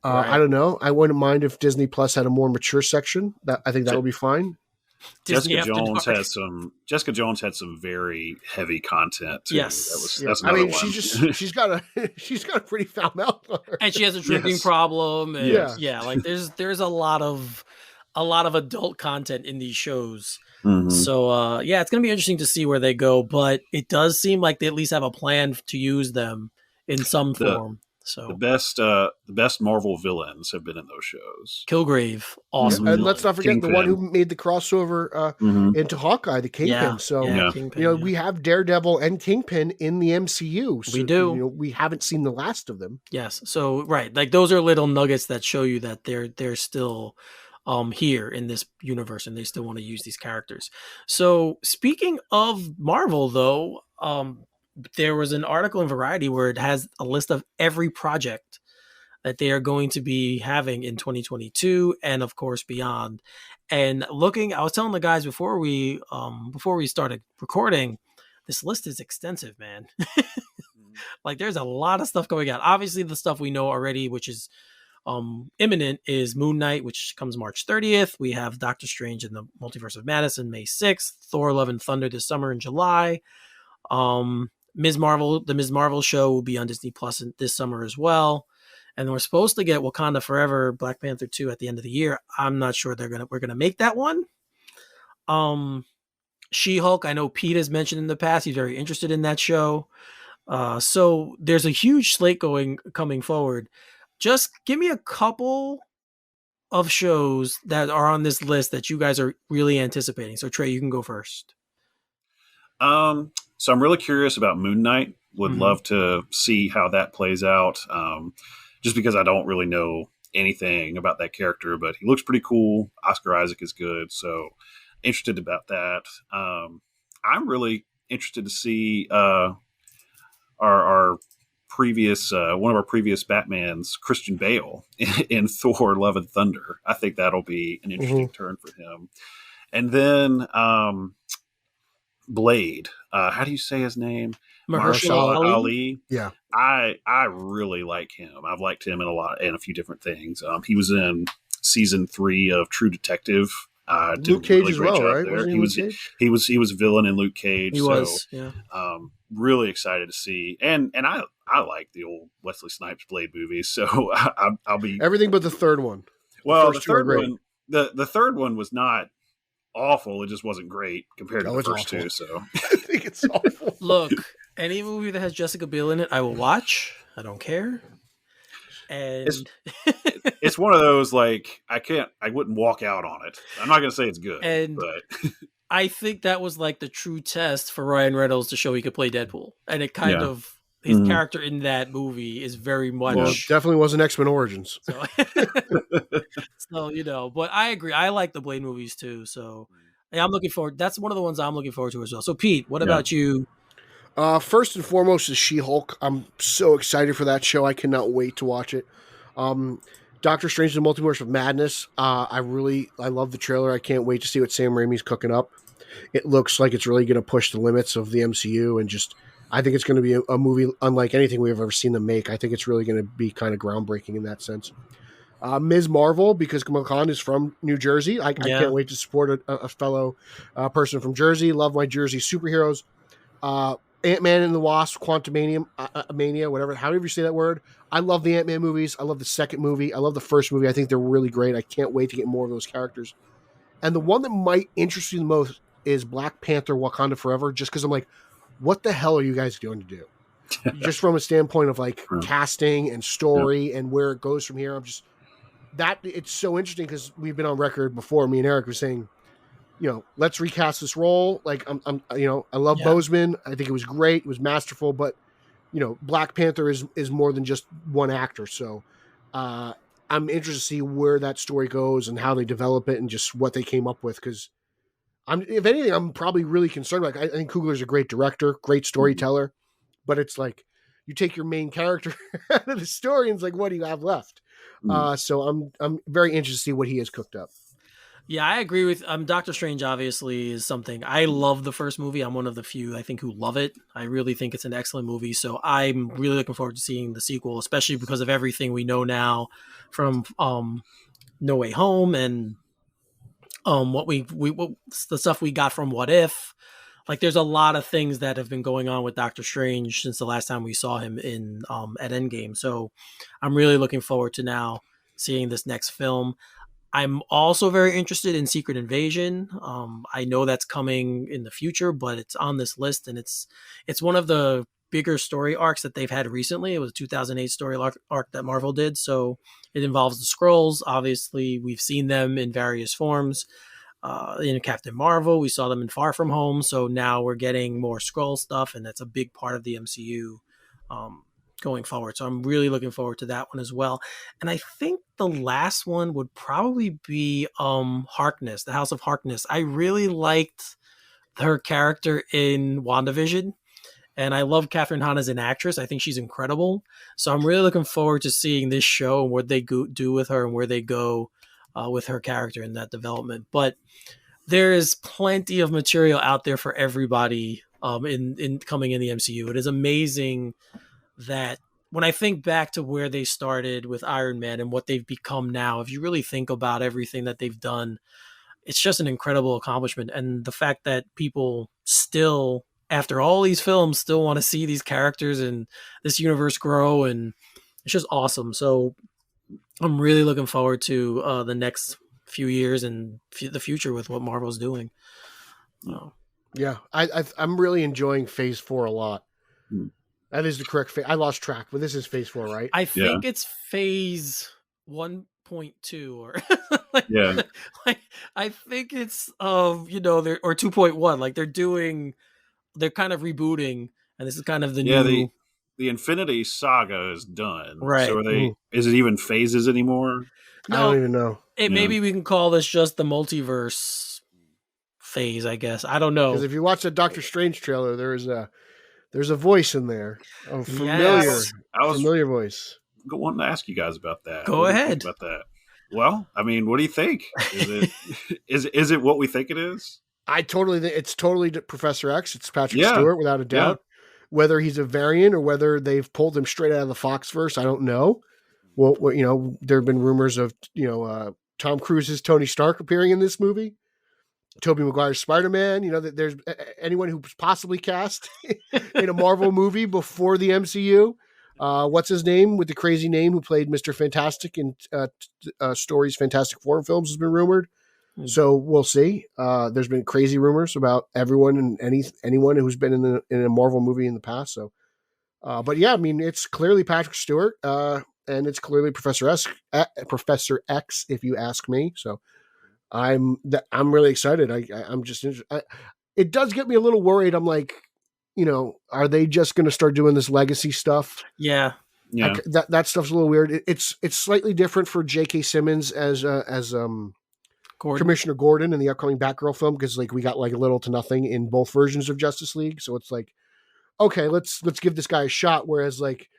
Right. I don't know. I wouldn't mind if Disney Plus had a more mature section. I think that would be fine. Jessica Jones had some very heavy content too. Yes, that's another one. she's got a pretty foul mouth on her. And she has a drinking problem. And like there's a lot of adult content in these shows. So it's gonna be interesting to see where they go, but it does seem like they at least have a plan to use them in some form. So the best Marvel villains have been in those shows. Kilgrave, awesome. And let's not forget the one who made the crossover into Hawkeye, the Kingpin. Kingpin, we have Daredevil and Kingpin in the MCU. So, we do. You know, we haven't seen the last of them. Yes. So like those are little nuggets that show you that they're still here in this universe and they still want to use these characters. So speaking of Marvel though, there was an article in Variety where it has a list of every project that they are going to be having in 2022 and of course beyond. And I was telling the guys before we started recording, this list is extensive, man. Like there's a lot of stuff going on. Obviously the stuff we know already, which is imminent, is Moon Knight, which comes March 30th. We have Doctor Strange in the Multiverse of Madness May 6th, Thor Love and Thunder this summer in July. The Ms. Marvel show will be on Disney Plus this summer as well. And we're supposed to get Wakanda Forever, Black Panther 2 at the end of the year. I'm not sure we're gonna make that one. She-Hulk, I know Pete has mentioned in the past, he's very interested in that show. So there's a huge slate coming forward. Just give me a couple of shows that are on this list that you guys are really anticipating. So Trey, you can go first. So I'm really curious about Moon Knight. Would love to see how that plays out. Just because I don't really know anything about that character, but he looks pretty cool. Oscar Isaac is good. So interested about that. I'm really interested to see, our previous one of our previous Batmans, Christian Bale, in Thor: Love and Thunder. I think that'll be an interesting turn for him. And then Blade. How do you say his name? Mahershala Ali. Yeah, I really like him. I've liked him in a few different things. He was in season 3 of True Detective. Luke Cage as well, right? He was villain in Luke Cage. He was, yeah. Really excited to see, and I like the old Wesley Snipes Blade movies, so I'll be everything but the third one. Well, the third one was not awful; it just wasn't great compared to the first two. So I think it's awful. Look, any movie that has Jessica Biel in it, I will watch. I don't care. And it's one of those, like, I wouldn't walk out on it. I'm not gonna say it's good, but I think that was like the true test for Ryan Reynolds to show he could play Deadpool, and it kind of his character in that movie is very much definitely wasn't X-Men Origins. So but I agree. I like the Blade movies too. So yeah, I'm looking forward. That's one of the ones I'm looking forward to as well. So Pete, what about you? First and foremost is She-Hulk. I'm so excited for that show. I cannot wait to watch it. Doctor Strange: The Multiverse of Madness. I love the trailer. I can't wait to see what Sam Raimi's cooking up. It looks like it's really going to push the limits of the MCU, and I think it's going to be a movie unlike anything we've ever seen them make. I think it's really going to be kind of groundbreaking in that sense. Ms. Marvel, because Kamal Khan is from New Jersey. I can't wait to support a fellow person from Jersey. Love my Jersey superheroes. Ant-Man and the Wasp, Quantumania, Mania, whatever, however you say that word. I love the Ant-Man movies. I love the second movie. I love the first movie. I think they're really great. I can't wait to get more of those characters. And the one that might interest you the most is Black Panther Wakanda Forever, just because I'm like, what the hell are you guys going to do? Just from a standpoint of like casting and story and where it goes from here. It's so interesting because we've been on record before. Me and Eric were saying, let's recast this role. Like I love Boseman. I think it was great. It was masterful, but Black Panther is more than just one actor. So I'm interested to see where that story goes and how they develop it and just what they came up with. Because if anything, I'm probably really concerned. Like I think Coogler's a great director, great storyteller, but it's like you take your main character out of the story and it's like, what do you have left? So I'm very interested to see what he has cooked up. Yeah, I agree with Doctor Strange. Obviously, is something I love. The first movie, I'm one of the few I think who love it. I really think it's an excellent movie. So I'm really looking forward to seeing the sequel, especially because of everything we know now from No Way Home and what the stuff we got from What If. Like, there's a lot of things that have been going on with Doctor Strange since the last time we saw him in at Endgame. So I'm really looking forward to now seeing this next film. I'm also very interested in Secret Invasion. I know that's coming in the future, but it's on this list, and it's one of the bigger story arcs that they've had recently. It was a 2008 story arc that Marvel did, so it involves the Skrulls. Obviously, we've seen them in various forms. In Captain Marvel, we saw them in Far From Home, so now we're getting more Skrull stuff, and that's a big part of the MCU going forward. So I'm really looking forward to that one as well. And I think the last one would probably be Harkness, the House of Harkness. I really liked her character in WandaVision, and I love Kathryn Hahn as an actress. I think she's incredible. So I'm really looking forward to seeing this show and what they do with her and where they go with her character in that development. But there is plenty of material out there for everybody in coming in the MCU. It is amazing that when I think back to where they started with Iron Man and what they've become now, if you really think about everything that they've done, it's just an incredible accomplishment. And the fact that people still, after all these films, still want to see these characters and this universe grow, and it's just awesome. So I'm really looking forward to the next few years and the future with what Marvel's doing. Yeah, I'm really enjoying Phase 4 a lot. That is the correct phase. I lost track, but this is Phase 4, right? I think it's Phase 1.2 or I think it's or 2.1. Like they're kind of rebooting, and this is kind of the new. The Infinity Saga is done, right? So is it even phases anymore? No, I don't even know. Maybe we can call this just the multiverse phase, I guess. I don't know. Because if you watch the Doctor Strange trailer, there's a voice in there, a familiar voice. I wanted to ask you guys about that. Go ahead. About that. Well, I mean, what do you think? Is it what we think it is? I totally think it's totally Professor X. It's Patrick Stewart, without a doubt. Yeah. Whether he's a variant or whether they've pulled him straight out of the Foxverse, I don't know. Well, there have been rumors of Tom Cruise's Tony Stark appearing in this movie. Tobey Maguire's Spider-Man, that there's anyone who's possibly cast in a Marvel movie before the MCU. What's his name with the crazy name who played Mr. Fantastic in Story's Fantastic Four films has been rumored. So we'll see. There's been crazy rumors about everyone and anyone who's been in a Marvel movie in the past. So, but yeah, I mean, it's clearly Patrick Stewart, and it's clearly Professor X, if you ask me. So, I'm really excited. I'm just interested. It does get me a little worried. I'm like, are they just going to start doing this legacy stuff? Yeah. That stuff's a little weird. It's slightly different for J.K. Simmons as Commissioner Gordon in the upcoming Batgirl film, because like we got like little to nothing in both versions of Justice League. So it's like, okay, let's give this guy a shot. Whereas like,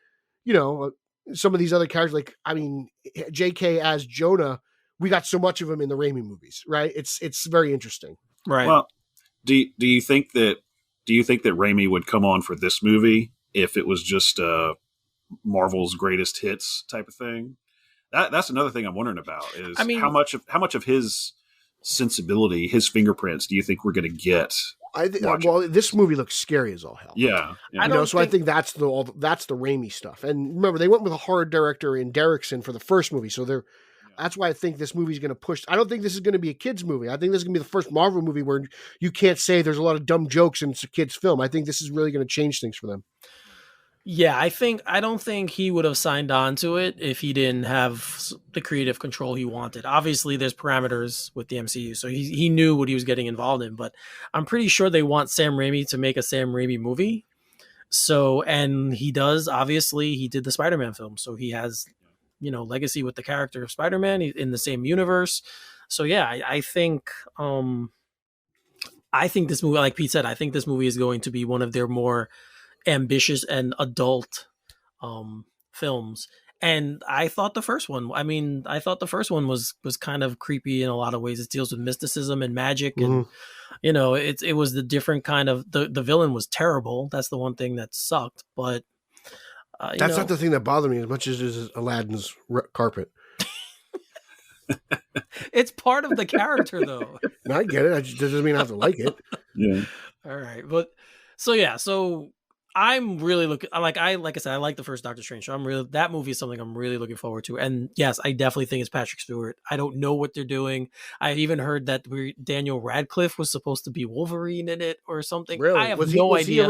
some of these other characters, like, I mean, JK as Jonah, we got so much of him in the Raimi movies, right? It's very interesting. Right. Well, do you think that Raimi would come on for this movie if it was just Marvel's greatest hits type of thing? That's another thing I'm wondering about is how much of his sensibility, his fingerprints, do you think we're going to get? Well, this movie looks scary as all hell. Yeah. I think that's the Raimi stuff. And remember, they went with a horror director in Derrickson for the first movie, so that's why I think this movie is going to push. I don't think this is going to be a kids movie. I think this is going to be the first Marvel movie where you can't say there's a lot of dumb jokes and it's a kids film. I think this is really going to change things for them. Yeah, I don't think he would have signed on to it if he didn't have the creative control he wanted. Obviously, there's parameters with the MCU, so he knew what he was getting involved in. But I'm pretty sure they want Sam Raimi to make a Sam Raimi movie. So, and he does. Obviously, he did the Spider-Man film, so he has, legacy with the character of Spider-Man in the same universe. So, yeah, I think this movie, like Pete said, I think this movie is going to be one of their more ambitious and adult films. And I thought the first one was kind of creepy in a lot of ways. It deals with mysticism and magic, and it was the different kind of the villain was terrible. That's the one thing that sucked. But that's not the thing that bothered me as much as is Aladdin's carpet. It's part of the character, though. No, I get it. That doesn't mean I have to like it. Yeah. All right, but so I'm really looking, like I said, I like the first Doctor Strange. So that movie is something I'm really looking forward to. And yes, I definitely think it's Patrick Stewart. I don't know what they're doing. I even heard that Daniel Radcliffe was supposed to be Wolverine in it or something. Really? I have no idea.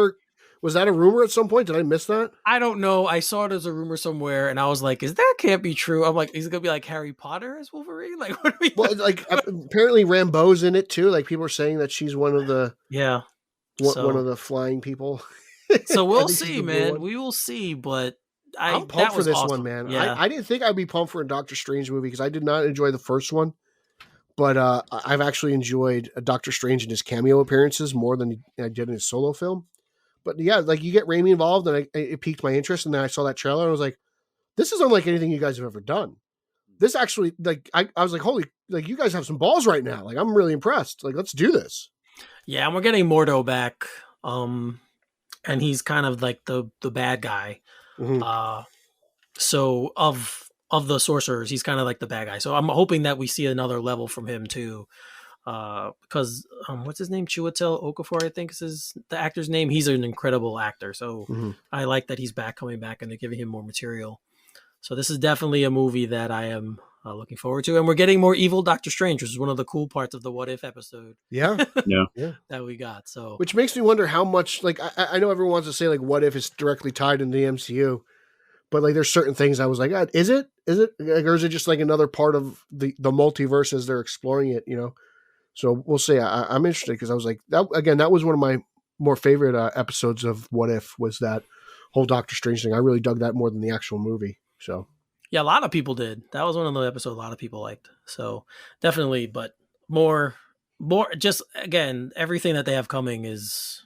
Was that a rumor at some point? Did I miss that? I don't know. I saw it as a rumor somewhere, and I was like, "That can't be true." I'm like, "Is it gonna be like Harry Potter as Wolverine?" Like, what are we? Well, like apparently Rambeau's in it too. Like people are saying that she's one of the one of the flying people. So we'll see, man. We will see, but I'm pumped for this awesome. one, man. Yeah. I didn't think I'd be pumped for a Doctor Strange movie because I did not enjoy the first one, but I've actually enjoyed Doctor Strange and his cameo appearances more than I did in his solo film. But yeah, like you get Raimi involved, and it piqued my interest, and then I saw that trailer, and I was like, "This is unlike anything you guys have ever done." This actually, like, I was like, "Holy, like you guys have some balls right now!" Like I'm really impressed. Like let's do this. Yeah, and we're getting Mordo back. And he's kind of like the bad guy. Mm-hmm. So of the sorcerers, he's kind of like the bad guy. So I'm hoping that we see another level from him too. Because what's his name? Chiwetel Ejiofor, I think is the actor's name. He's an incredible actor. So I like that he's coming back, and they're giving him more material. So this is definitely a movie that I am looking forward to. And we're getting more evil Doctor Strange, which is one of the cool parts of the What If episode. Yeah. That we got. So, which makes me wonder how much, like, I know everyone wants to say, like, What If is directly tied into the MCU, but, like, there's certain things I was like, is it? Like, or is it just, like, another part of the multiverse as they're exploring it, So we'll see. I'm interested because I was like, that was one of my more favorite episodes of What If was that whole Doctor Strange thing. I really dug that more than the actual movie. So yeah, a lot of people did. That was one of the episodes a lot of people liked. So definitely, but more just again, everything that they have coming is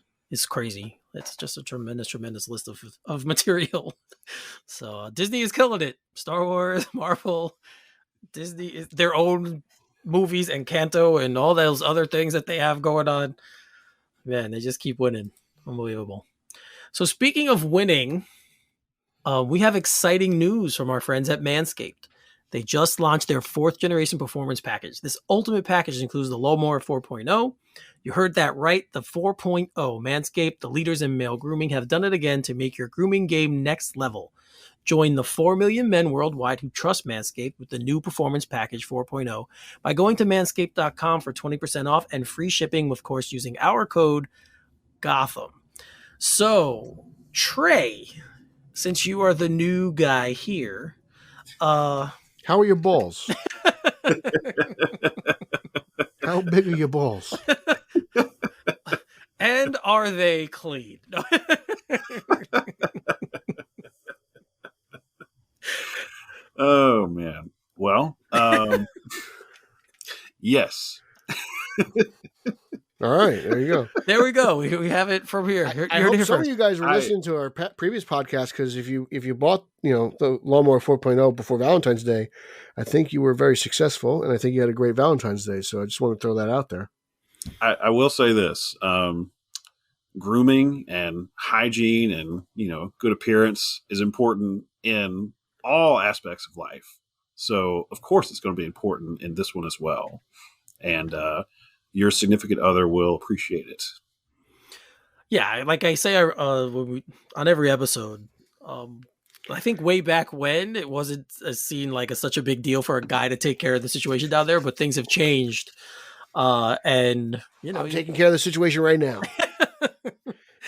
crazy. It's just a tremendous list of material. So Disney is killing it. Star Wars, Marvel, Disney is their own movies, and Kanto and all those other things that they have going on. Man, they just keep winning. Unbelievable. So speaking of winning, we have exciting news from our friends at Manscaped. They just launched their 4th generation performance package. This ultimate package includes the Lawnmower 4.0. You heard that right, the 4.0. Manscaped, the leaders in male grooming, have done it again to make your grooming game next level. Join the 4 million men worldwide who trust Manscaped with the new Performance Package 4.0 by going to manscaped.com for 20% off and free shipping, of course, using our code Gotham. So, Trey, since you are the new guy here, how are your balls? How big are your balls? And are they clean? Oh man. Well, yes. All right, there you go. There we go. We have it from here. I hope some of you guys were listening to our previous podcast, because if you bought the Lawnmower 4.0 before Valentine's Day, I think you were very successful, and I think you had a great Valentine's Day. So I just want to throw that out there. I will say this: grooming and hygiene and good appearance is important in all aspects of life. So of course it's going to be important in this one as well, and your significant other will appreciate it. Yeah, like I say on every episode, I think way back when it wasn't seen like such a big deal for a guy to take care of the situation down there, but things have changed. And I'm taking care of the situation right now.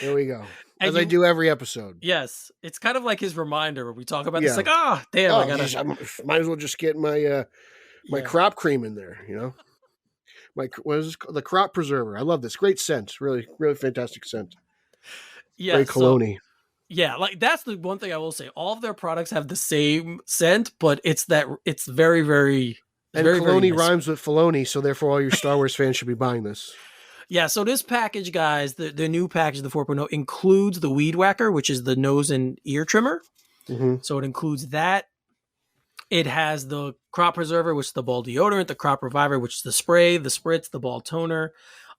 There we go. As I do every episode. Yes, it's kind of like his reminder when we talk about this. Like, damn, I might as well just get my crop cream in there. What is this called? The crop preserver. I love this. Great scent. Really, really fantastic scent. Yeah, very cologne-y. Yeah, like that's the one thing I will say. All of their products have the same scent, but it's very, very. And very, cologne very nice. Rhymes with Filoni, so therefore all your Star Wars fans should be buying this. Yeah, so this package, guys, the new package, the 4.0, includes the Weed Whacker, which is the nose and ear trimmer. Mm-hmm. So it includes that. It has the crop preserver, which is the ball deodorant, the crop reviver, which is the spray, the spritz, the ball toner.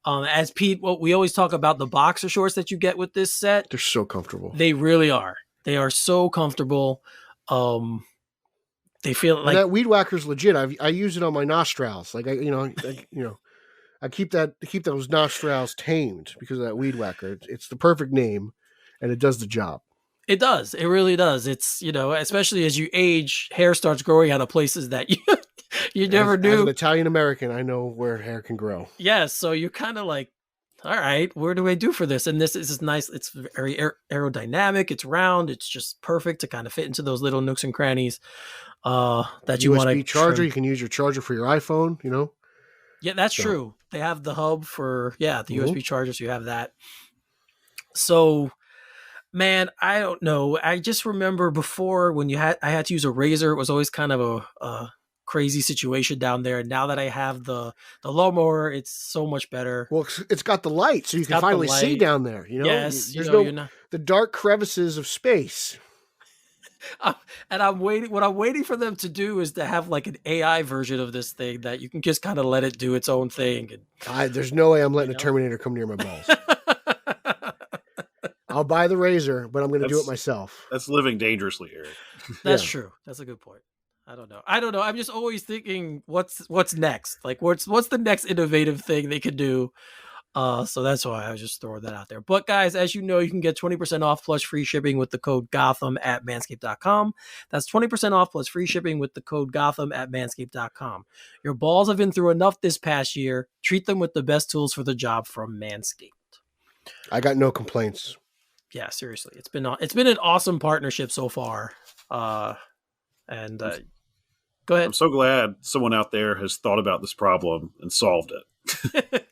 As Pete, we always talk about the boxer shorts that you get with this set. They're so comfortable. They really are. They are so comfortable. They feel like that Weed Whacker's legit. I use it on my nostrils. Like I keep those nostrils tamed because of that Weed Whacker. It's the perfect name, and it does the job. It does. It really does. It's especially as you age, hair starts growing out of places that you never knew. As an Italian American, I know where hair can grow. Yes, so you're kind of like, all right, where do I do for this? And this is nice. It's very aerodynamic. It's round. It's just perfect to kind of fit into those little nooks and crannies that you want to. USB charger. You can use your charger for your iPhone. Yeah, that's true. They have the hub for the USB charger, so you have that. So, man, I don't know. I just remember before when I had to use a razor, it was always kind of a crazy situation down there. And now that I have the lawnmower, it's so much better. Well, it's got the light, so you can finally see down there. Yes, there's the dark crevices of space. And I'm waiting. What I'm waiting for them to do is to have like an AI version of this thing that you can just kind of let it do its own thing. And there's no way I'm letting a Terminator come near my balls. I'll buy the razor, but I'm going to do it myself. That's living dangerously, Eric. That's true. That's a good point. I don't know. I'm just always thinking, what's next? Like, what's the next innovative thing they could do? So that's why I was just throwing that out there. But guys, as you know, you can get 20% off plus free shipping with the code Gotham at manscaped.com. That's 20% off plus free shipping with the code Gotham at manscaped.com. Your balls have been through enough this past year. Treat them with the best tools for the job from Manscaped. I got no complaints. Yeah, seriously. It's been an awesome partnership so far. Go ahead. I'm so glad someone out there has thought about this problem and solved it.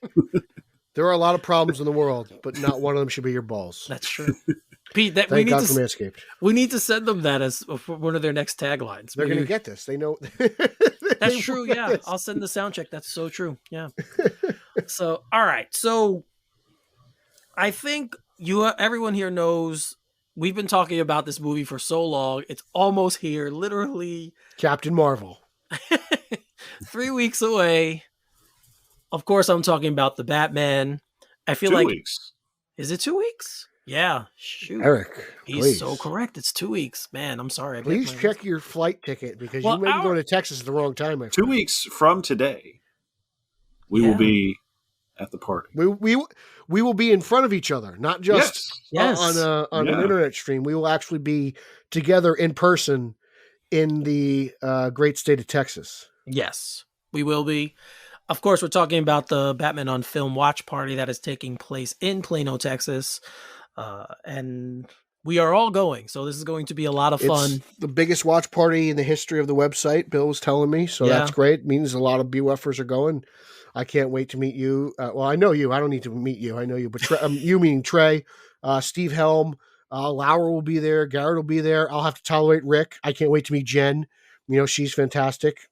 There are a lot of problems in the world, but not one of them should be your balls. That's true. Pete, Thank God for Manscaped. We need to send them that as one of their next taglines. They're going to get this. They know. That's true. Yeah. This. I'll send the sound check. That's so true. Yeah. So, all right. So I think everyone here knows we've been talking about this movie for so long. It's almost here. Literally. Captain Marvel. 3 weeks away. Of course, I'm talking about the Batman. I feel 2 like weeks. Is it 2 weeks? Yeah. Shoot. Eric, he's please. So correct. It's 2 weeks. Man, I'm sorry. Please check your flight ticket because you may be going to Texas at the wrong time. 2 weeks from today, we will be at the party. We will be in front of each other, not just yes. on an internet stream. We will actually be together in person in the great state of Texas. Yes, we will be. Of course, we're talking about the Batman on Film watch party that is taking place in Plano, Texas. And we are all going. So this is going to be a lot of fun. It's the biggest watch party in the history of the website, Bill was telling me. So that's great. It means a lot of BOFers are going. I can't wait to meet you. Well, I know you. I don't need to meet you. I know you. But you meaning Trey, Steve Helm, Lauer will be there. Garrett will be there. I'll have to tolerate Rick. I can't wait to meet Jen. She's fantastic.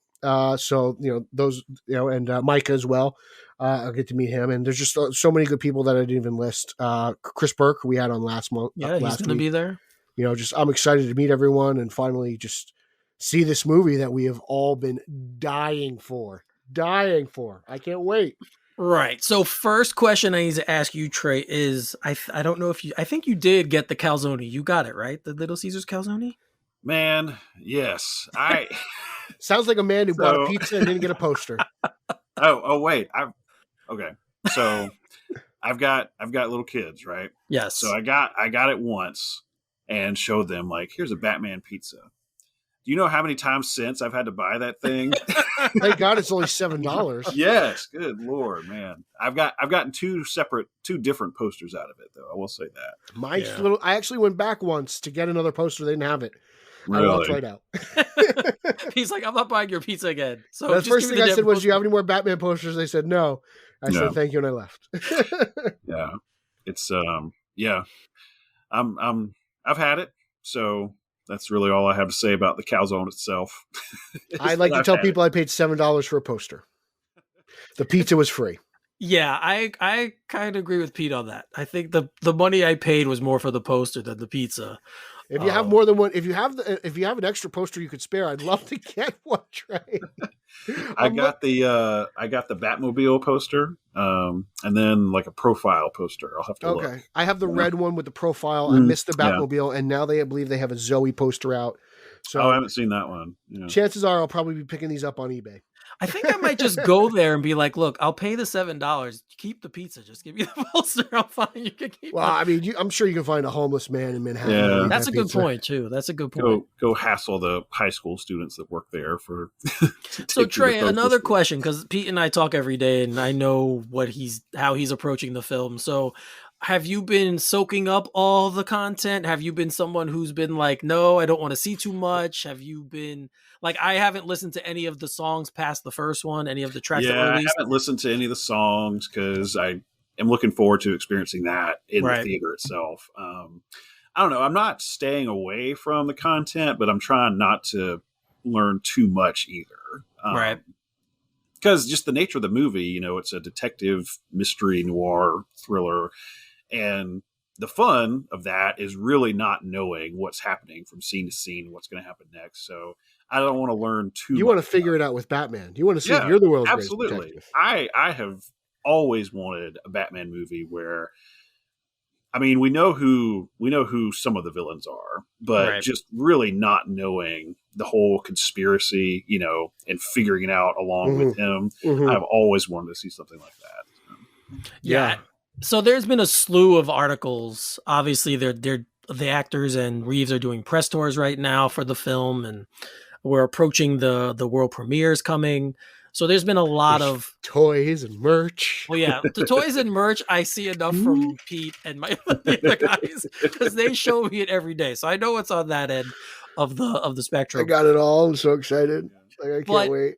So, those, and Micah as well. I'll get to meet him. And there's just so many good people that I didn't even list. Chris Burke, who we had on last month. Yeah, he's going to be there. I'm excited to meet everyone and finally just see this movie that we have all been dying for. I can't wait. Right. So first question I need to ask you, Trey, is I don't know if I think you did get the calzone. You got it, right? The Little Caesars calzone? Man, yes. Sounds like a man who bought a pizza and didn't get a poster. Oh wait. Okay. So I've got little kids, right? Yes. So I got it once and showed them, like, here's a Batman pizza. Do you know how many times since I've had to buy that thing? Thank God it's only $7. Yes, good Lord, man. I've gotten two different posters out of it, though. I will say that. I actually went back once to get another poster. They didn't have it. Really? I walked right out. He's like, I'm not buying your pizza again. So the first thing I said was, "Do you have any more Batman posters?" They said no. I said thank you, and I left. Yeah, it's I've had it, so that's really all I have to say about the calzone itself. I like to tell people I paid $7 for a poster. The pizza was free. Yeah, I kind of agree with Pete on that. I think the money I paid was more for the poster than the pizza. If you have more than one, if you have an extra poster you could spare, I'd love to get one, Trey. I got the Batmobile poster, and then like a profile poster. I'll have to look. Okay, I have the red one with the profile. I missed the Batmobile, and now they believe they have a Zoe poster out. So I haven't seen that one. Yeah. Chances are I'll probably be picking these up on eBay. I think I might just go there and be like, look, I'll pay the $7. Keep the pizza. Just give me the poster. I'm fine. You can keep it. I mean, I'm sure you can find a homeless man in Manhattan. Yeah. That's a good point, too. That's a good point. Go hassle the high school students that work there for. So, Trey, another question, because Pete and I talk every day, and I know how he's approaching the film. So, have you been soaking up all the content? Have you been someone who's been like, no, I don't want to see too much? Have you been like, I haven't listened to any of the songs past the first one, any of the tracks that were released? I haven't listened to any of the songs because I am looking forward to experiencing that in the theater itself. I don't know. I'm not staying away from the content, but I'm trying not to learn too much either. Right. Because just the nature of the movie, it's a detective mystery noir thriller. And the fun of that is really not knowing what's happening from scene to scene, what's going to happen next. So I don't want to learn too much. You want to figure it out with Batman. You want to see if you're the world's greatest detective. I have always wanted a Batman movie where, I mean, we know who some of the villains are, but just really not knowing the whole conspiracy, and figuring it out along with him. I've always wanted to see something like that. Yeah. So there's been a slew of articles. Obviously, they're the actors and Reeves are doing press tours right now for the film, and we're approaching the world premieres coming. So there's been a lot of toys and merch. Well, yeah, the toys and merch I see enough from Pete and my other guys because they show me it every day. So I know what's on that end of the spectrum. I got it all. I'm so excited. I can't wait.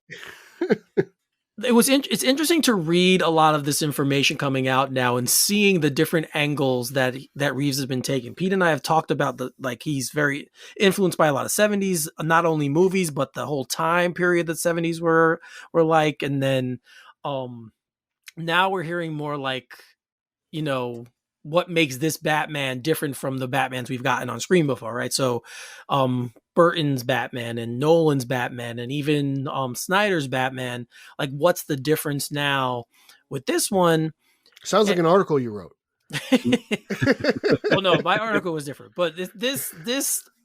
It's interesting to read a lot of this information coming out now and seeing the different angles that Reeves has been taking. Pete and I have talked about he's very influenced by a lot of 70s, not only movies, but the whole time period that 70s were like. And then now we're hearing more like, what makes this Batman different from the Batmans we've gotten on screen before, right? So Burton's Batman and Nolan's Batman and even Snyder's Batman, like what's the difference now with this one? Sounds like an article you wrote. Well, no, my article was different, but this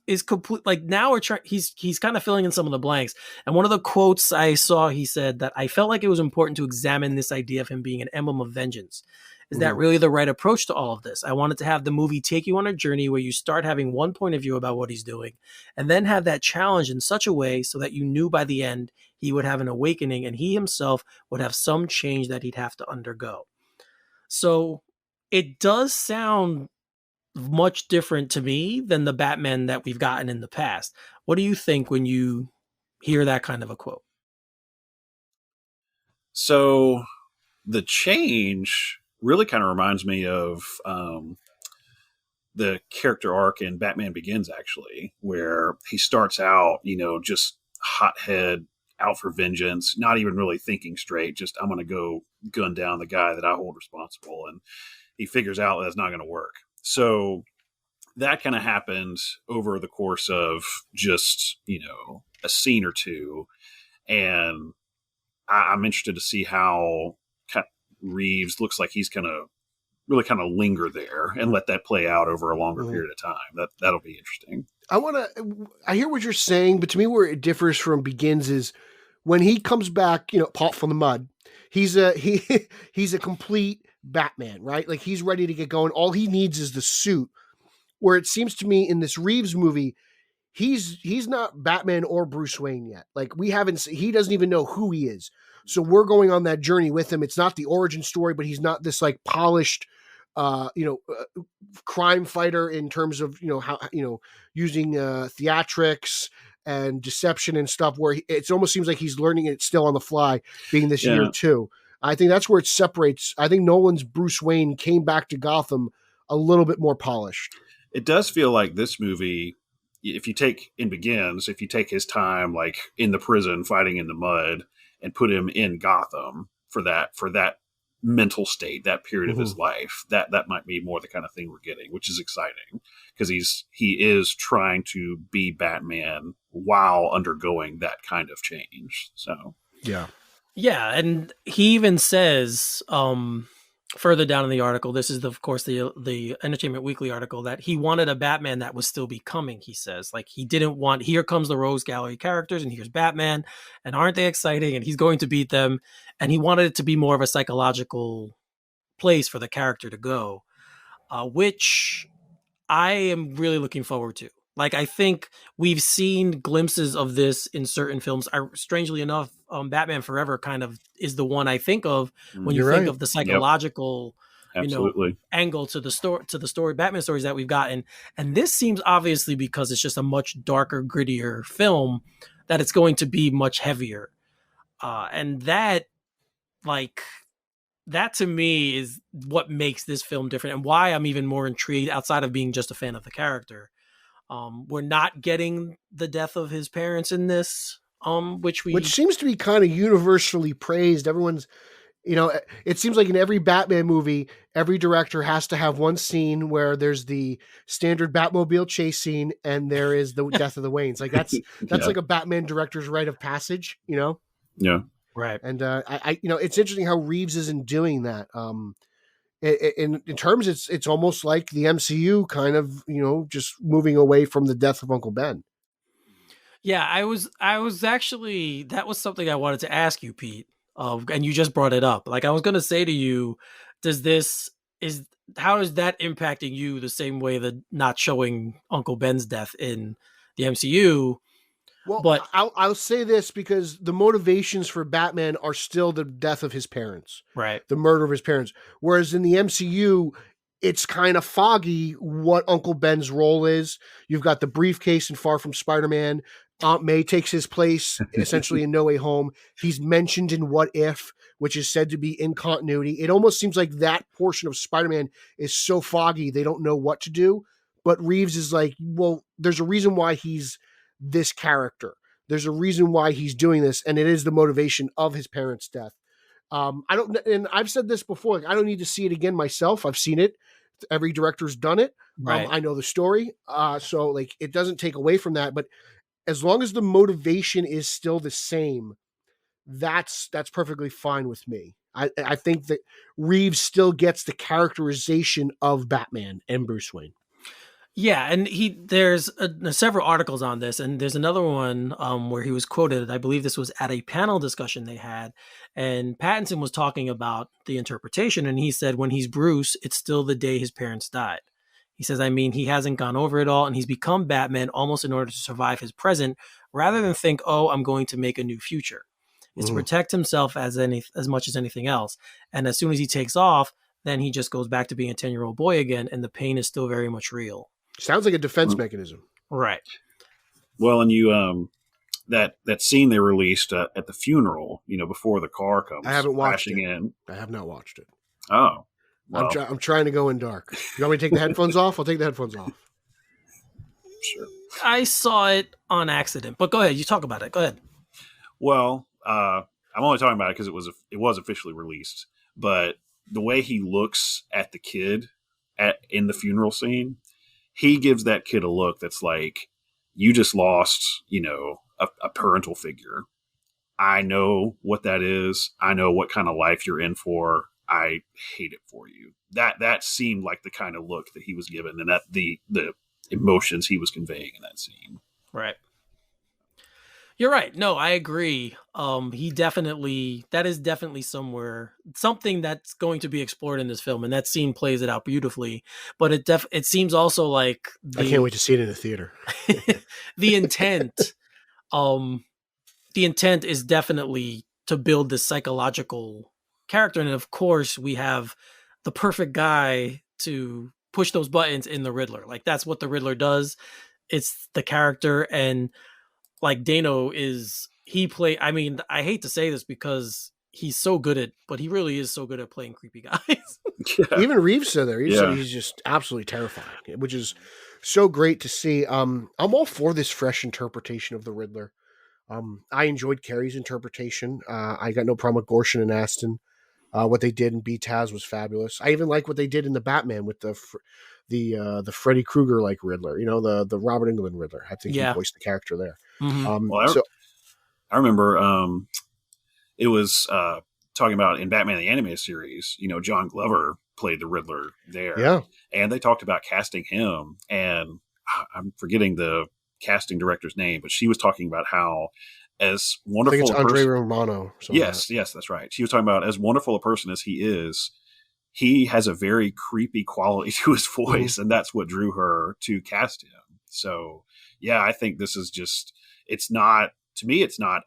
is complete. Like now we're trying, he's kind of filling in some of the blanks. And one of the quotes I saw, he said that I felt like it was important to examine this idea of him being an emblem of vengeance. Is that really the right approach to all of this? I wanted to have the movie take you on a journey where you start having one point of view about what he's doing and then have that challenge in such a way so that you knew by the end he would have an awakening and he himself would have some change that he'd have to undergo. So it does sound much different to me than the Batman that we've gotten in the past. What do you think when you hear that kind of a quote? So the change really kind of reminds me of the character arc in Batman Begins, actually, where he starts out, just hothead out for vengeance, not even really thinking straight. Just, I'm going to go gun down the guy that I hold responsible. And he figures out that's not going to work. So that kind of happened over the course of just, a scene or two. And I'm interested to see how Reeves looks like he's going to really kind of linger there and let that play out over a longer period of time. That'll be interesting. I hear what you're saying, but to me, where it differs from Begins is when he comes back, Paul from the mud, he's a complete Batman, right? Like, he's ready to get going. All he needs is the suit. Where it seems to me in this Reeves movie, he's not Batman or Bruce Wayne yet. Like, he doesn't even know who he is. So we're going on that journey with him. It's not the origin story, but he's not this like polished, crime fighter in terms of, how, using theatrics and deception and stuff, where it almost seems like he's learning it still on the fly, being this year too. I think that's where it separates. I think Nolan's Bruce Wayne came back to Gotham a little bit more polished. It does feel like this movie, if you take his time, like in the prison fighting in the mud, and put him in Gotham for that mental state, that period of his life, that might be more the kind of thing we're getting, which is exciting because he is trying to be Batman while undergoing that kind of change. So yeah, and he even says further down in the article, this is of course the Entertainment Weekly article, that he wanted a Batman that was still becoming. He says, like, he didn't want, here comes the Rose Gallery characters and here's Batman and aren't they exciting and he's going to beat them, and he wanted it to be more of a psychological place for the character to go, which I am really looking forward to. Like, I think we've seen glimpses of this in certain films. Strangely enough, Batman Forever kind of is the one I think of when you think of the psychological, angle to the story, Batman stories that we've gotten. And this seems, obviously, because it's just a much darker, grittier film, that it's going to be much heavier. And that to me is what makes this film different and why I'm even more intrigued outside of being just a fan of the character. We're not getting the death of his parents in this, which seems to be kind of universally praised. Everyone's, it seems like in every Batman movie, every director has to have one scene where there's the standard Batmobile chase scene and there is the death of the Waynes. Like that's like a Batman director's rite of passage, Yeah. Right. And I it's interesting how Reeves isn't doing that. In terms, it's almost like the MCU kind of, just moving away from the death of Uncle Ben. Yeah, I was actually, that was something I wanted to ask you, Pete. And you just brought it up. Like, I was going to say to you, how is that impacting you the same way that not showing Uncle Ben's death in the MCU? Well, but I'll say this because the motivations for Batman are still the death of his parents, right? The murder of his parents. Whereas in the MCU, it's kind of foggy what Uncle Ben's role is. You've got the briefcase in Far From Spider-Man. Aunt May takes his place essentially in No Way Home. He's mentioned in What If, which is said to be in continuity. It almost seems like that portion of Spider-Man is so foggy they don't know what to do. But Reeves is like, well, there's a reason why he's this character. There's a reason why he's doing this, and it is the motivation of his parents' death. And I've said this before, like, I don't need to see it again myself. I've seen it. Every director's done it. Right. I know the story. So like, it doesn't take away from that, but as long as the motivation is still the same, that's perfectly fine with me. I think that Reeves still gets the characterization of Batman and Bruce Wayne. Yeah, and there's several articles on this, and there's another one where he was quoted. I believe this was at a panel discussion they had, and Pattinson was talking about the interpretation, and he said when he's Bruce, it's still the day his parents died. He says, I mean, he hasn't gone over it all, and he's become Batman almost in order to survive his present, rather than think, oh, I'm going to make a new future. It's to protect himself as much as anything else. And as soon as he takes off, then he just goes back to being a 10-year-old boy again, and the pain is still very much real. Sounds like a defense mechanism. Right. Well, and you that scene they released at the funeral, before the car comes I haven't watched it. in. I have not watched it. Oh. Well. I'm trying to go in dark. You want me to take the headphones off? I'll take the headphones off. Sure. I saw it on accident, but go ahead. You talk about it. Go ahead. Well, I'm only talking about it because it was officially released, but the way he looks at the kid in the funeral scene, he gives that kid a look that's like, you just lost, a parental figure. I know what that is. I know what kind of life you're in for. I hate it for you. That seemed like the kind of look that he was given, and that the emotions he was conveying in that scene. Right. You're right. No, I agree. That is definitely something that's going to be explored in this film, and that scene plays it out beautifully. But it seems also like I can't wait to see it in the theater. the intent is definitely to build this psychological character, and of course we have the perfect guy to push those buttons in the Riddler. Like, that's what the Riddler does. It's the character, and like Dano I mean, I hate to say this because he's so good but he really is so good at playing creepy guys. Yeah. Even Reeves said there. He said he's just absolutely terrifying, which is so great to see. I'm all for this fresh interpretation of the Riddler. I enjoyed Carey's interpretation. I got no problem with Gorshin and Aston. What they did in BTAS was fabulous. I even like what they did in the Batman with the Freddy Krueger like Riddler. The Robert Englund Riddler. I think he voiced the character there. Mm-hmm. I remember it was talking about in Batman the Animated Series. John Glover played the Riddler there, and they talked about casting him. And I'm forgetting the casting director's name, but she was talking about how, as wonderful, I think it's Andre Romano. Yes, that's right. She was talking about, as wonderful a person as he is, he has a very creepy quality to his voice, and that's what drew her to cast him. So, yeah, I think this is just, it's not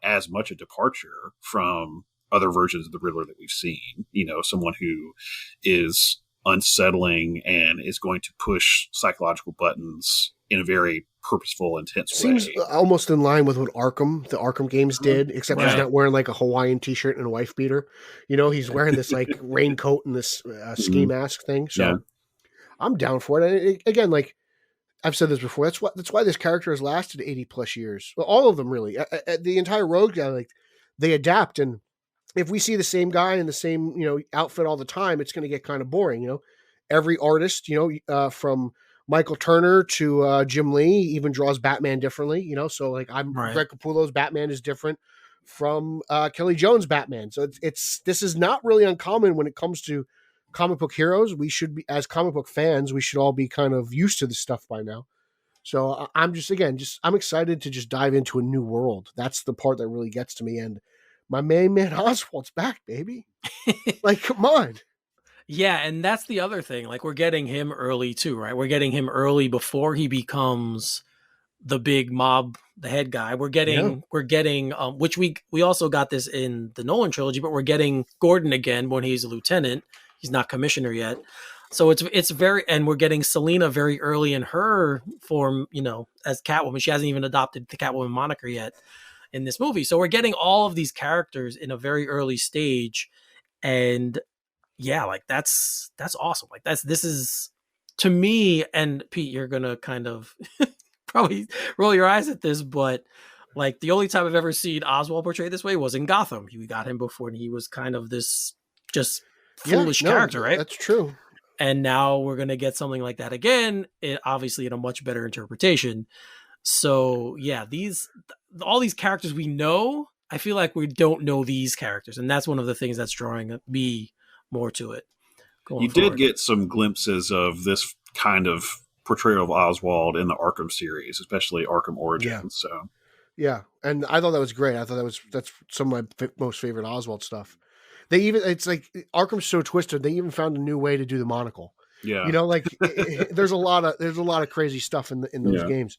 as much a departure from other versions of the Riddler that we've seen. Someone who is unsettling and is going to push psychological buttons in a very purposeful, intense way. Seems almost in line with what the Arkham games did, except he's not wearing like a Hawaiian t-shirt and a wife beater. He's wearing this like raincoat and this ski mask thing. So I'm down for it. And again, like I've said this before, that's why this character has lasted 80 plus years. Well, all of them really. The entire Rogue guy, like they adapt, and if we see the same guy in the same outfit all the time, it's going to get kind of boring. Every artist, from Michael Turner to Jim Lee even draws Batman differently, so like Greg Capullo's Batman is different from Kelly Jones' Batman. So this is not really uncommon when it comes to comic book heroes. We should be, as comic book fans, we should all be kind of used to this stuff by now. So I'm I'm excited to just dive into a new world. That's the part that really gets to me. And my main man Oswald's back, baby. Like, come on. Yeah, and that's the other thing. Like, we're getting him early too, right? We're getting him early before he becomes the big mob, the head guy. We're getting, which we also got this in the Nolan trilogy, but we're getting Gordon again when he's a lieutenant. He's not commissioner yet. So it's and we're getting Selena very early in her form, as Catwoman. She hasn't even adopted the Catwoman moniker yet in this movie. So we're getting all of these characters in a very early stage. And yeah, like that's awesome. Like this is, to me, and Pete, you're going to kind of probably roll your eyes at this, but like the only time I've ever seen Oswald portrayed this way was in Gotham. We got him before, and he was kind of this just foolish character, right? That's true. And now we're going to get something like that again, obviously in a much better interpretation. So yeah, all these characters we know, I feel like we don't know these characters. And that's one of the things that's drawing me more to it. You did get some glimpses of this kind of portrayal of Oswald in the Arkham series, especially Arkham Origins. Yeah. And I thought that was great. I thought that's some of my most favorite Oswald stuff. It's like Arkham's so twisted. They even found a new way to do the monocle. Yeah. There's a lot of crazy stuff in those games,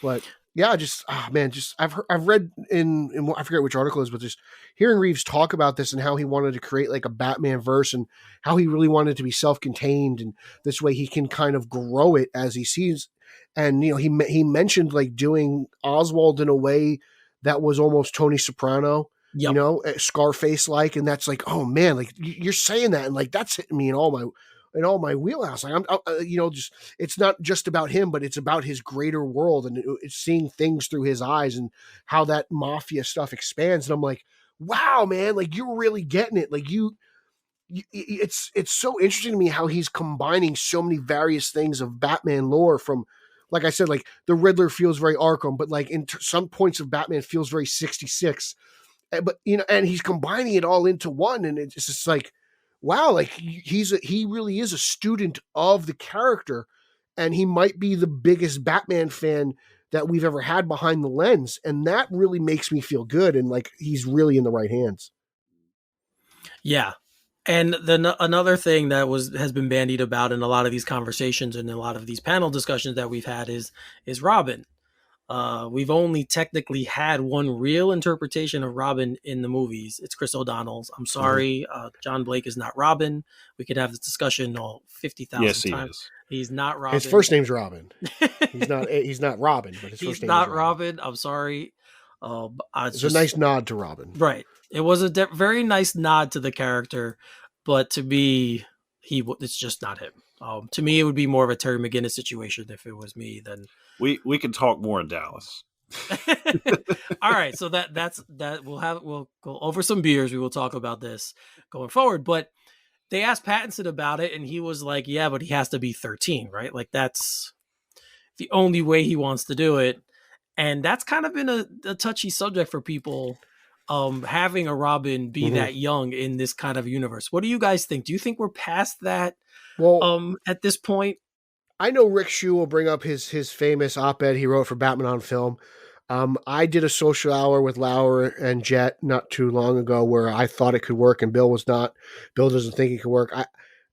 but yeah, I've read in I forget which article it is, but just hearing Reeves talk about this and how he wanted to create like a Batman verse and how he really wanted to be self-contained, and this way he can kind of grow it as he sees. And, he mentioned like doing Oswald in a way that was almost Tony Soprano. Yep. Scarface like, and that's like, oh man, like you're saying that, and like that's hitting me in all in all my wheelhouse. Like just it's not just about him, but it's about his greater world, and it's seeing things through his eyes and how that mafia stuff expands. And I'm like, wow, man, like you're really getting it. Like it's so interesting to me how he's combining so many various things of Batman lore from, like I said, like the Riddler feels very Arkham, but like in some points of Batman feels very 66. But and he's combining it all into one, and it's just like, wow, like he really is a student of the character, and he might be the biggest Batman fan that we've ever had behind the lens, and that really makes me feel good, and like he's really in the right hands. Yeah. And another thing that has been bandied about in a lot of these conversations and a lot of these panel discussions that we've had is Robin. We've only technically had one real interpretation of Robin in the movies. It's Chris O'Donnell's. I'm sorry, John Blake is not Robin. We could have this discussion 50,000 times. Is. He's not Robin. His first name's Robin. He's not Robin, but his first name is Robin. I'm sorry. It's a nice nod to Robin. Right. It was a very nice nod to the character, but to me, it's just not him. To me, it would be more of a Terry McGinnis situation if it was me. Then we can talk more in Dallas. All right, so that's we'll go over some beers. We will talk about this going forward. But they asked Pattinson about it, and he was like, "Yeah, but he has to be 13, right? Like that's the only way he wants to do it." And that's kind of been a touchy subject for people. Having a Robin be that young in this kind of universe. What do you guys think? Do you think we're past that? Well, at this point, I know Rick Shue will bring up his famous op-ed he wrote for Batman on Film. I did a social hour with Lauer and Jet not too long ago where I thought it could work and Bill was not. Bill doesn't think it could work.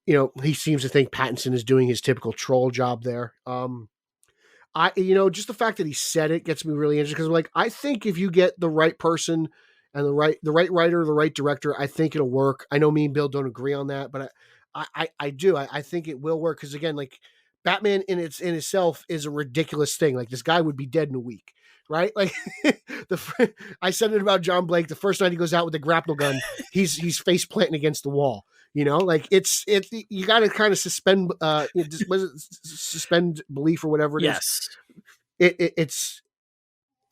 He seems to think Pattinson is doing his typical troll job there. Just the fact that he said it gets me really interested because I think if you get the right person and the right writer, the right director, I think it'll work. I know me and Bill don't agree on that, but I do. I think it will work because again, like Batman in itself is a ridiculous thing. Like this guy would be dead in a week, right? Like I said it about John Blake. The first night he goes out with the grapnel gun, he's face planting against the wall. Like it's you got to kind of suspend suspend belief or whatever it is.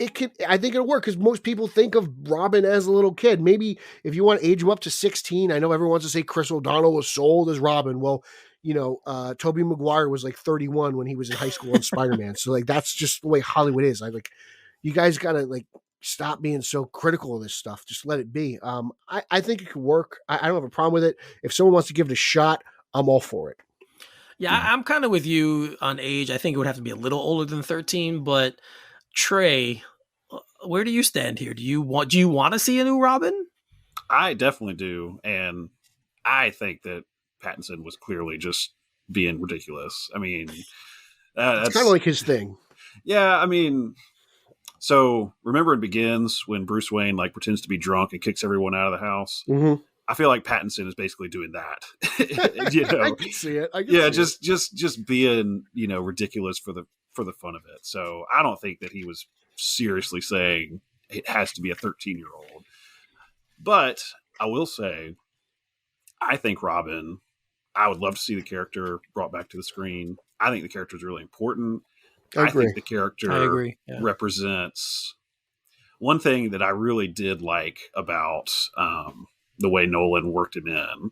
I think it'll work because most people think of Robin as a little kid. Maybe if you want to age him up to 16, I know everyone wants to say Chris O'Donnell was sold as Robin. Well, Tobey Maguire was like 31 when he was in high school on Spider-Man. So like, that's just the way Hollywood is. You guys got to stop being so critical of this stuff. Just let it be. I think it could work. I don't have a problem with it. If someone wants to give it a shot, I'm all for it. Yeah, I'm kind of with you on age. I think it would have to be a little older than 13, but Trey, where do you stand here? Do you want to see a new Robin? I definitely do. And I think that Pattinson was clearly just being ridiculous. I mean, it's kind of like his thing. Yeah. I mean, so remember it begins when Bruce Wayne pretends to be drunk and kicks everyone out of the house. Mm-hmm. I feel like Pattinson is basically doing that. I can see it. Just being, ridiculous for the fun of it. So I don't think that he was seriously saying it has to be a 13-year-old. But I will say, I think Robin, I would love to see the character brought back to the screen. I think the character is really important. I think the character represents one thing that I really did like about the way Nolan worked him in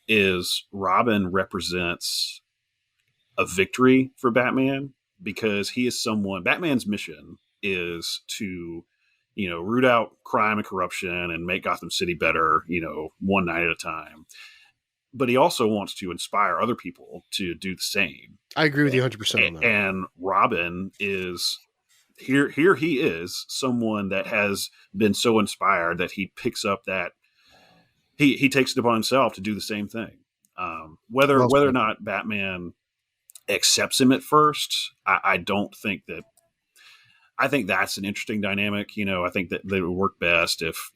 is Robin represents a victory for Batman because he is Batman's mission is to, root out crime and corruption and make Gotham City better, one night at a time. But he also wants to inspire other people to do the same. I agree with you 100% on that. And Robin is here he is someone that has been so inspired that he picks up that he takes it upon himself to do the same thing. Whether or not Batman accepts him at first, I don't think that. I think that's an interesting dynamic. I think that they would work best if,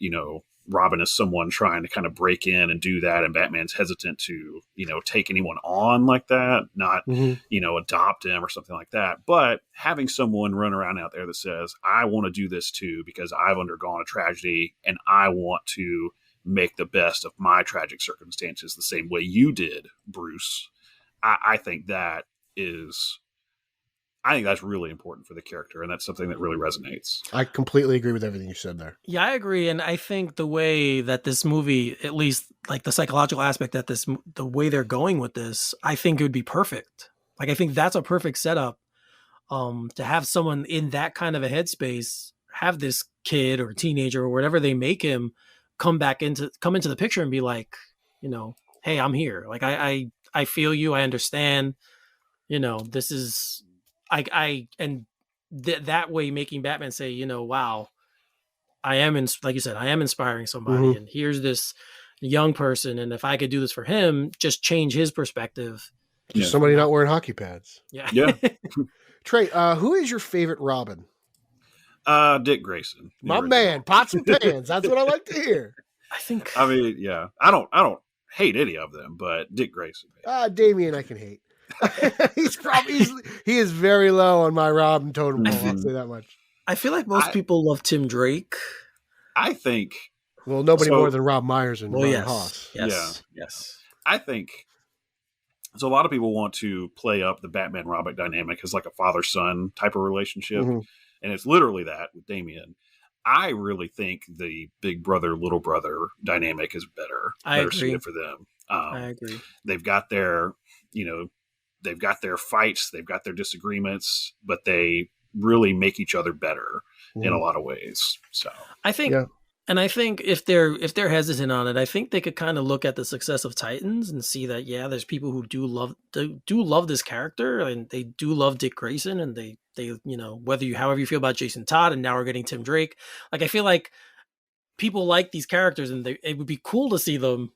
Robin is someone trying to kind of break in and do that. And Batman's hesitant to, take anyone on like that, not, adopt him or something like that. But having someone run around out there that says, I want to do this too, because I've undergone a tragedy and I want to make the best of my tragic circumstances the same way you did, Bruce. I think that is, I think that's really important for the character, and that's something that really resonates. I completely agree with everything you said there. Yeah, I agree. And I think the way that this movie, at least like the psychological aspect that the way they're going with this, I think it would be perfect. Like, I think that's a perfect setup to have someone in that kind of a headspace, have this kid or teenager or whatever they make him come into the picture and be like, you know, hey, I'm here. Like, I feel you. I understand, you know, this is, that way making Batman say, you know, wow, I am like you said, I am inspiring somebody, and here's this young person, and if I could do this for him, just change his perspective. Just somebody not wearing hockey pads. Yeah. Trey, who is your favorite Robin? Dick Grayson. My man, pots and pans. That's what I like to hear. I mean, yeah, I don't hate any of them, but Dick Grayson. Damian, I can hate. He is very low on my Robin totem pole. I'll say that much. I feel like most people love Tim Drake. I think. Well, nobody more than Rob Myers and Ron Haas. Yes. I think. So a lot of people want to play up the Batman Robin dynamic as like a father-son type of relationship, and it's literally that with Damian. I really think the big brother little brother dynamic is better suited for them. I agree. They've got their fights, they've got their disagreements, but they really make each other better in a lot of ways. So I think. Yeah. And I think if they're hesitant on it, I think they could kind of look at the success of Titans and see that, yeah, there's people who do love this character, and they do love Dick Grayson, and they you know, however you feel about Jason Todd, and now we're getting Tim Drake. Like, I feel like people like these characters, and it would be cool to see them,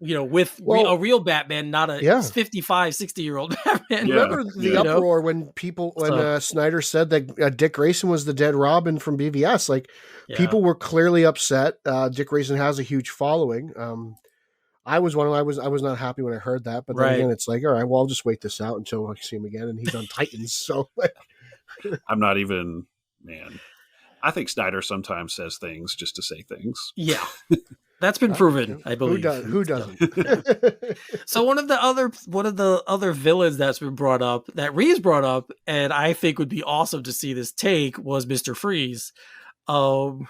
you know, with a real Batman, not a 55, 60-year-old Batman. Remember the uproar when Snyder said that Dick Grayson was the dead Robin from BVS? Like, people were clearly upset. Dick Grayson has a huge following. I was one of them. I was not happy when I heard that, but then again, it's like, all right, well, I'll just wait this out until I see him again, and he's on Titans. So I'm not even, man. I think Snyder sometimes says things just to say things. Yeah. That's been proven, I believe. Who doesn't? So one of the other villains that's been brought up, that Reeves brought up, and I think would be awesome to see this take, was Mr. Freeze. So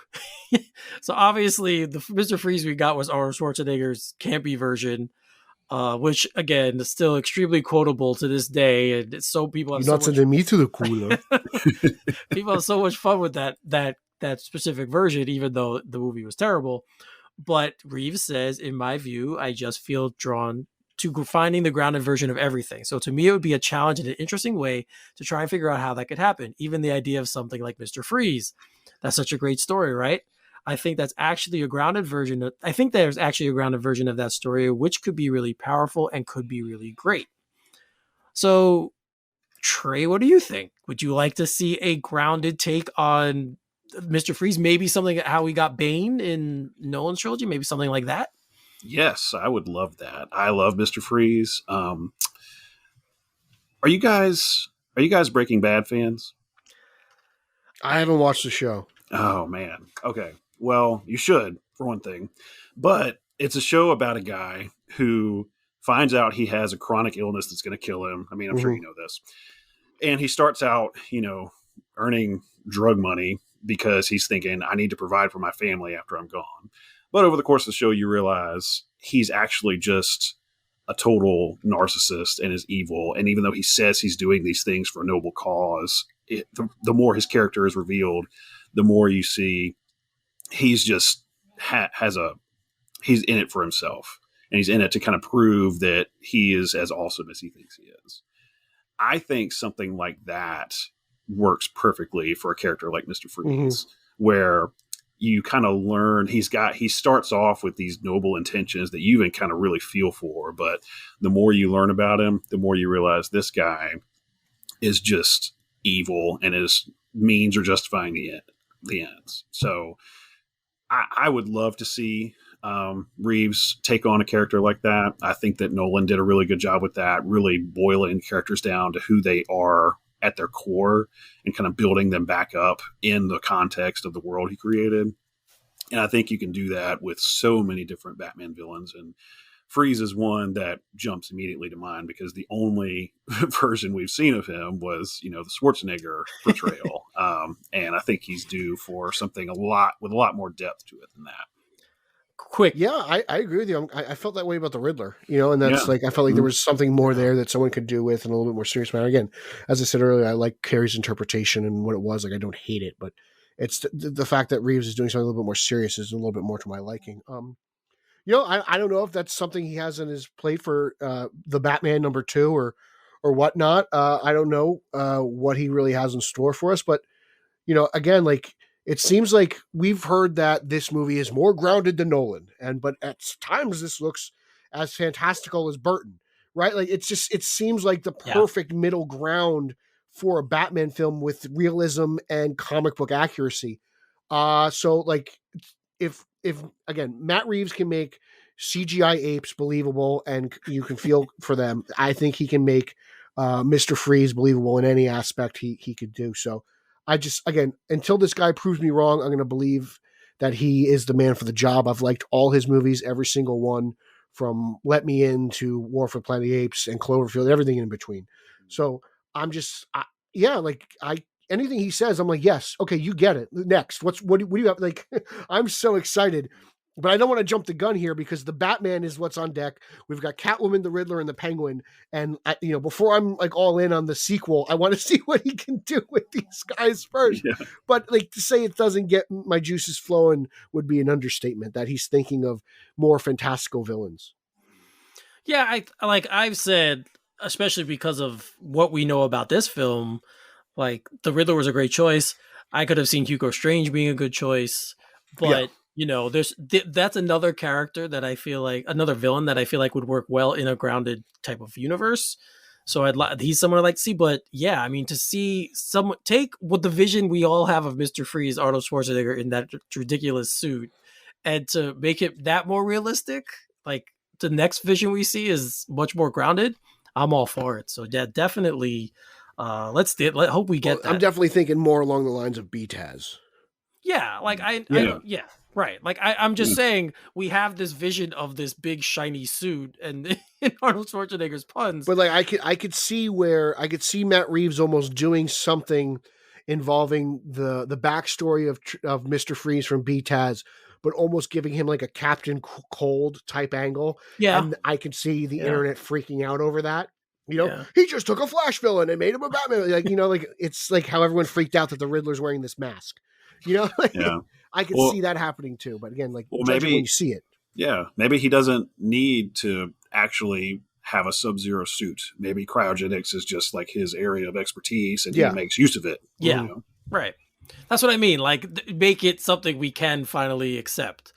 obviously the Mr. Freeze we got was Arnold Schwarzenegger's campy version, which again is still extremely quotable to this day, and it's so people have sending me to the cooler. People have so much fun with that specific version, even though the movie was terrible. But Reeves says, in my view, I just feel drawn to finding the grounded version of everything. So to me, it would be a challenge in an interesting way to try and figure out how that could happen. Even the idea of something like Mr. Freeze. That's such a great story, right? I think that's actually a grounded version. I think there's actually a grounded version of that story, which could be really powerful and could be really great. So, Trey, what do you think? Would you like to see a grounded take on Mr. Freeze? Maybe something how we got Bane in Nolan's trilogy? Maybe something like that? Yes, I would love that. I love Mr. Freeze. Are you guys Breaking Bad fans? I haven't watched the show. Oh, man. Okay. Well, you should, for one thing. But it's a show about a guy who finds out he has a chronic illness that's going to kill him. I mean, I'm sure you know this. And he starts out, earning drug money because he's thinking, I need to provide for my family after I'm gone. But over the course of the show, you realize he's actually just a total narcissist and is evil. And even though he says he's doing these things for a noble cause, the more his character is revealed, the more you see he's just he's in it for himself, and he's in it to kind of prove that he is as awesome as he thinks he is. I think something like that works perfectly for a character like Mr. Freeze, where you kind of learn he starts off with these noble intentions that you even kind of really feel for, but the more you learn about him, the more you realize this guy is just evil and his means are justifying the ends. So I would love to see Reeves take on a character like that. I think that Nolan did a really good job with that, really boiling characters down to who they are at their core and kind of building them back up in the context of the world he created. And I think you can do that with so many different Batman villains. And Freeze is one that jumps immediately to mind because the only version we've seen of him was, the Schwarzenegger portrayal. And I think he's due for something with a lot more depth to it than that. Quick. Yeah, I agree with you. I felt that way about the Riddler, and that's I felt like Mm-hmm. there was something more there that someone could do with in a little bit more serious manner. Again, as I said earlier, I like Carrey's interpretation and what it was. Like, I don't hate it, but it's the fact that Reeves is doing something a little bit more serious is a little bit more to my liking. I don't know if that's something he has on his plate for the Batman #2 or whatnot. I don't know what he really has in store for us, but again, like, it seems like we've heard that this movie is more grounded than Nolan, but at times this looks as fantastical as Burton, right? Like, it seems like the perfect middle ground for a Batman film with realism and comic book accuracy. So like, if again, Matt Reeves can make CGI apes believable and you can feel for them, I think he can make Mr. Freeze believable in any aspect he could do. So I just, again, until this guy proves me wrong, I'm going to believe that he is the man for the job. I've liked all his movies, every single one, from Let Me In to War for Planet of the Apes and Cloverfield, everything in between. So I'm just, anything he says, I'm like, yes, okay, you get it. Next, what do you have? Like, I'm so excited. But I don't want to jump the gun here because the Batman is what's on deck. We've got Catwoman, the Riddler, and the Penguin. And before I'm like all in on the sequel, I want to see what he can do with these guys first. Yeah. But like, to say it doesn't get my juices flowing would be an understatement. That he's thinking of more fantastical villains. Yeah, I've said, especially because of what we know about this film, like, the Riddler was a great choice. I could have seen Hugo Strange being a good choice, but. Yeah. That's another character that I feel like, another villain that I feel like would work well in a grounded type of universe. So he's someone I'd like to see. But yeah, I mean, to see someone take what the vision we all have of Mr. Freeze, Arnold Schwarzenegger in that ridiculous suit, and to make it that more realistic, like the next vision we see is much more grounded. I'm all for it. So yeah, definitely. Let's hope we get that. I'm definitely thinking more along the lines of BTAS. Yeah, like right. Like, I'm just saying, we have this vision of this big shiny suit and Arnold Schwarzenegger's puns. But like, I could see Matt Reeves almost doing something involving the backstory of Mr. Freeze from BTAS, but almost giving him like a Captain Cold type angle. Yeah, and I can see the internet freaking out over that. He just took a Flash villain and made him a Batman. Like, like, it's like how everyone freaked out that the Riddler's wearing this mask. I could see that happening too. But again, like, maybe when you see it. Yeah, maybe he doesn't need to actually have a Sub-Zero suit. Maybe cryogenics is just like his area of expertise, and he makes use of it. Yeah, right. That's what I mean. Like, make it something we can finally accept.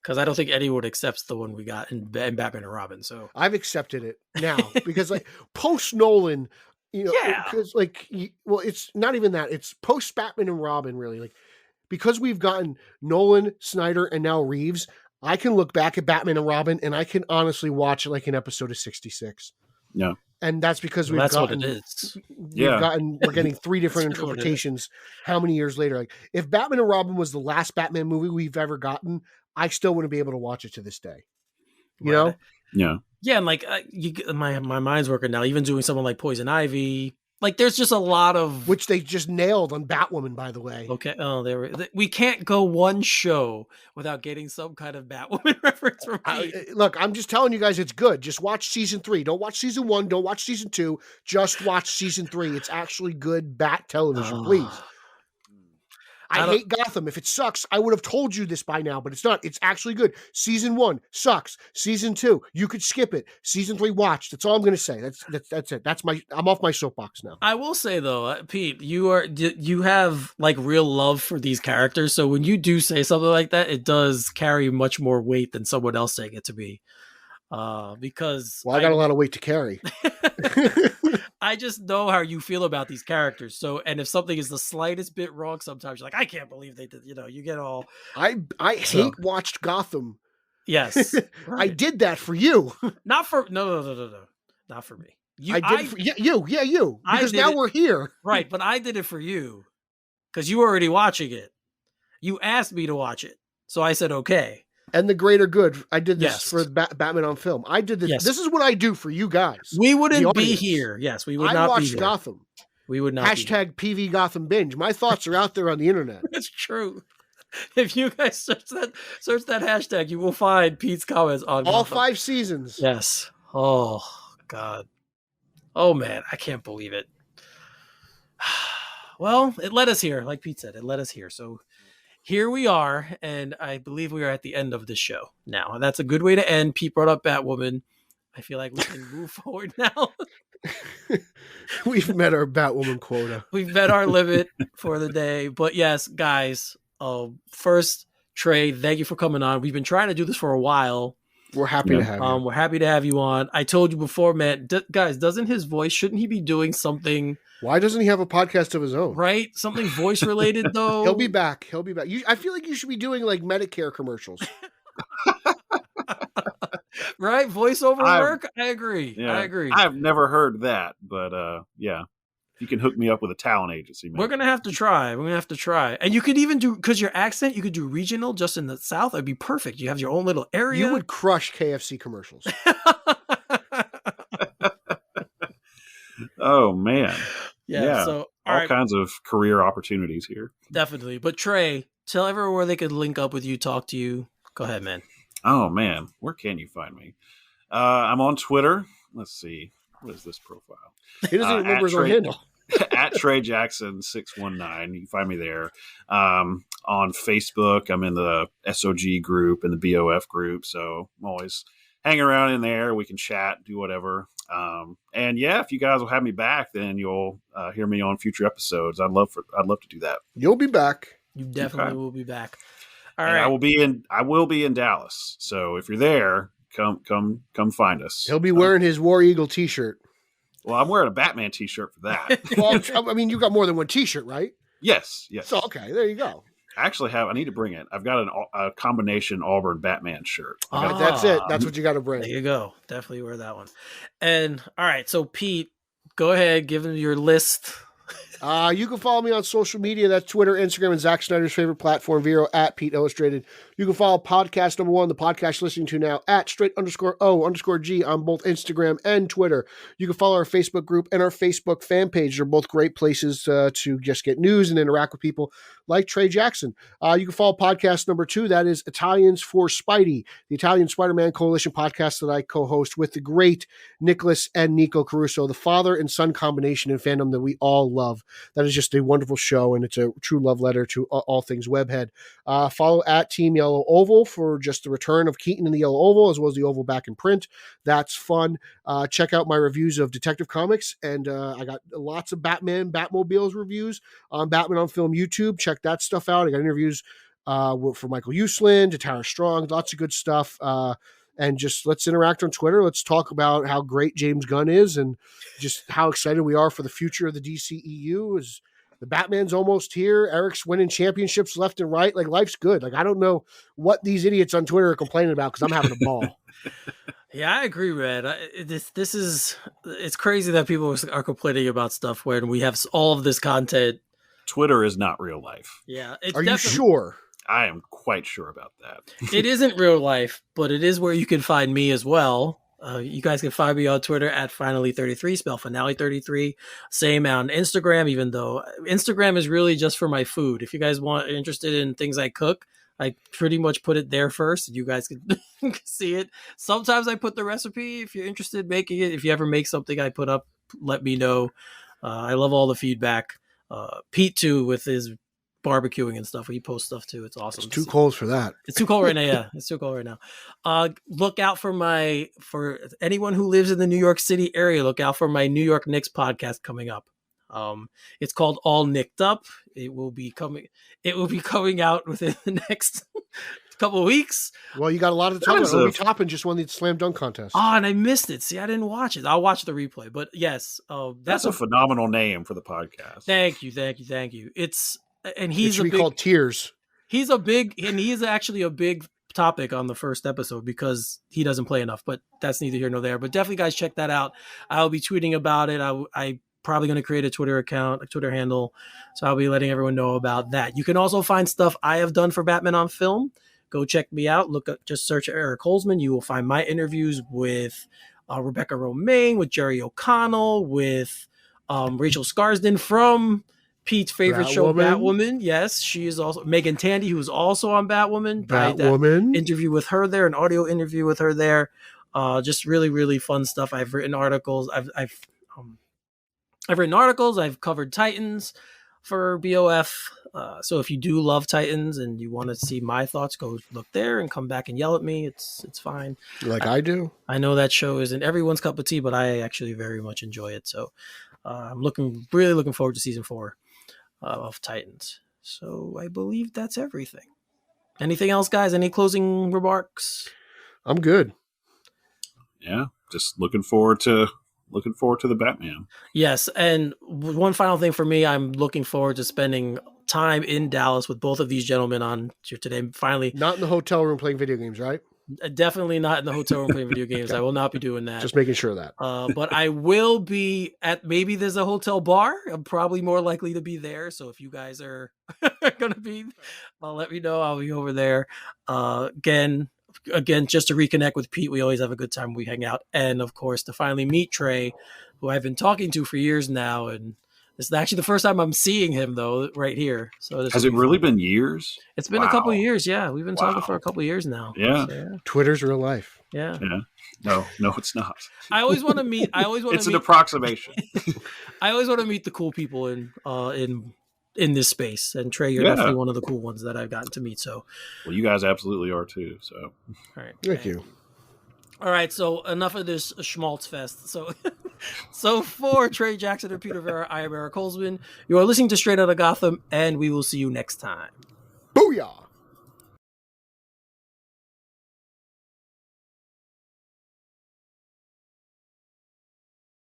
Because I don't think anyone accepts the one we got in Batman and Robin. So I've accepted it now because, like, post Nolan, because it's not even that. It's post Batman and Robin, really. Like, because we've gotten Nolan, Snyder, and now Reeves, I can look back at Batman and Robin and I can honestly watch like an episode of 66. Yeah. And that's because we're getting three different interpretations how many years later. Like, if Batman and Robin was the last Batman movie we've ever gotten, I still wouldn't be able to watch it to this day. You know? Yeah. Yeah, and like, my mind's working now. Even doing someone like Poison Ivy, like, there's just a lot of, which they just nailed on Batwoman, by the way. Okay. Oh, we can't go one show without getting some kind of Batwoman reference from me. Look, I'm just telling you guys, it's good. Just watch season 3. Don't watch season 1. Don't watch season 2. Just watch season 3. It's actually good Bat television. Please. I hate Gotham. If it sucks, I would have told you this by now, but it's not. It's actually good. Season 1 sucks. Season 2, you could skip it. Season 3, watch. That's all I'm going to say. That's it. I'm off my soapbox now. I will say though, Pete, you have like real love for these characters. So when you do say something like that, it does carry much more weight than someone else saying it to me. Because I got a lot of weight to carry. I just know how you feel about these characters. So, and if something is the slightest bit wrong, sometimes you're like, I can't believe they did. You get all. I hate watched Gotham. Yes, right. I did that for you. Not for no, not for me. I did it for you. Because now we're here, right? But I did it for you because you were already watching it. You asked me to watch it, so I said okay. and the greater good. I did this Yes. for Batman on Film. I did this. Yes. This is what I do for you guys. We wouldn't the be audience. here. Yes, we would I not be watched here. Gotham. We would not be here. Hashtag PV Gotham binge. My thoughts are out there on the internet. That's true. If you guys search that hashtag, you will find Pete's comments on All Gotham. 5 seasons. Yes. Oh God. Oh man, I can't believe it. Well, it led us here, like Pete said. It led us here. So here we are, and I believe we are at the end of the show now. And that's a good way to end. Pete brought up Batwoman. I feel like we can move forward now. We've met our Batwoman quota. We've met our limit for the day. But yes, guys, first, Trey, thank you for coming on. We've been trying to do this for a while. We're happy to have you. We're happy to have you on. I told you before, man, guys, shouldn't he be doing something? Why doesn't he have a podcast of his own? Right? Something voice related, though. He'll be back. I feel like you should be doing like Medicare commercials. Right? Voiceover work? I agree. Yeah, I agree. I've never heard that, but yeah. You can hook me up with a talent agency, man. We're going to have to try. And you could even do, because your accent, you could do regional just in the South. It'd be perfect. You have your own little area. You would crush KFC commercials. Oh, man. Yeah. So, all kinds of career opportunities here. Definitely. But Trey, tell everyone where they could link up with you, talk to you. Go ahead, man. Oh, man. Where can you find me? I'm on Twitter. Let's see. What is this profile? He doesn't even remember his own handle. At Trey Jackson 619. You can find me there. On Facebook, I'm in the SOG group and the BOF group. So I'm always hanging around in there. We can chat, do whatever. And yeah, if you guys will have me back, then you'll hear me on future episodes. I'd love to do that. You'll be back. You definitely will be back. All and right. I will be in Dallas. So if you're there, come find us. He'll be wearing his War Eagle t-shirt. Well, I'm wearing a Batman t-shirt for that. Well, I mean, you got more than one t-shirt, right? Yes. So, okay, there you go. I actually I need to bring it. I've got a combination Auburn Batman shirt. That's it. That's what you got to bring. There you go. Definitely wear that one. And all right, so Pete, go ahead, give them your list. You can follow me on social media. That's Twitter, Instagram, and Zack Snyder's favorite platform, Vero, at Pete Illustrated. You can follow podcast number 1, the podcast you're listening to now, at straight_O_G on both Instagram and Twitter. You can follow our Facebook group and our Facebook fan page. They're both great places to just get news and interact with people like Trey Jackson. You can follow podcast number 2. That is Italians for Spidey, the Italian Spider-Man Coalition podcast that I co-host with the great Nicholas and Nico Caruso, the father and son combination in fandom that we all love. That is just a wonderful show, and it's a true love letter to all things Webhead. Follow at Team Yellow Oval for just the return of Keaton in the Yellow Oval, as well as the Oval back in print. That's fun. Check out my reviews of Detective Comics, and I got lots of Batmobiles reviews on Batman on Film YouTube. Check that stuff out. I got interviews for Michael Uslan, to Tara Strong, lots of good stuff. And just let's interact on Twitter. Let's talk about how great James Gunn is and just how excited we are for the future of the DCEU. Is the Batman's almost here. Eric's winning championships left and right. Like, life's good. Like, I don't know what these idiots on Twitter are complaining about because I'm having a ball. Yeah, I agree, Red. It's crazy that people are complaining about stuff when we have all of this content. Twitter is not real life. Yeah. Are you sure? I am quite sure about that. It isn't real life, but it is where you can find me as well. You guys can find me on Twitter at Finally33, spell Finale33. Same on Instagram, even though Instagram is really just for my food. If you guys interested in things I cook, I pretty much put it there first. You guys can see it. Sometimes I put the recipe. If you're interested in making it, if you ever make something I put up, let me know. I love all the feedback. Pete too, with his barbecuing and stuff. He posts stuff too. It's awesome. It's too cold for that. It's too cold right now. Yeah, it's too cold right now. Look out for anyone who lives in the New York City area. Look out for my New York Knicks podcast coming up. It's called All Nicked Up. It will be coming out within the next couple of weeks. Well, you got a lot to talk about. Obi Toppin just won the slam dunk contest. Oh, and I missed it. See, I didn't watch it. I'll watch the replay. But yes, that's a phenomenal name for the podcast. Thank you. It should be called Tears. He's actually a big topic on the first episode because he doesn't play enough, but that's neither here nor there. But definitely, guys, check that out. I'll be tweeting about it. I probably going to create a Twitter account, a Twitter handle. So I'll be letting everyone know about that. You can also find stuff I have done for Batman on Film, go check me out. Just search Eric Holzman. You will find my interviews with Rebecca Romaine, with Jerry O'Connell, with Rachel Scarsden from Pete's favorite show, Batwoman. Yes, she is also Megan Tandy, who is also on Batwoman. Batwoman. Interview with her there, an audio interview with her there. Just really, really fun stuff. I've written articles. I've written articles. I've covered Titans for BOF. So if you do love Titans and you want to see my thoughts, go look there and come back and yell at me. It's fine. Like I do. I know that show isn't everyone's cup of tea, but I actually very much enjoy it. So I'm really looking forward to season 4 of Titans. So I believe that's everything. Anything else, guys? Any closing remarks? I'm good. Yeah, just looking forward to the Batman. Yes, and one final thing for me, I'm looking forward to spending time in Dallas with both of these gentlemen on today. Finally, not in the hotel room playing video games, right? Definitely not in the hotel room playing video games. Okay. I will not be doing that. Just making sure of that. But I will be at, maybe there's a hotel bar. I'm probably more likely to be there. So if you guys are going to be, let me know. I'll be over there. Again, just to reconnect with Pete, we always have a good time when we hang out. And of course, to finally meet Trey, who I've been talking to for years now. And this is actually the first time I'm seeing him, though, right here. So has it really been years? It's been a couple of years. Yeah. We've been talking for a couple of years now. Yeah. So, yeah. Twitter's real life. Yeah. No, it's not. I always want to meet. It's an approximation. I always want to meet the cool people in this space. And Trey, you're definitely one of the cool ones that I've gotten to meet. So, well, you guys absolutely are too. So, all right, thank you. All right, so enough of this schmaltz fest. So for Trey Jackson and Peter Vera, I am Eric Holzman. You are listening to Straight Outta Gotham, and we will see you next time. Booyah!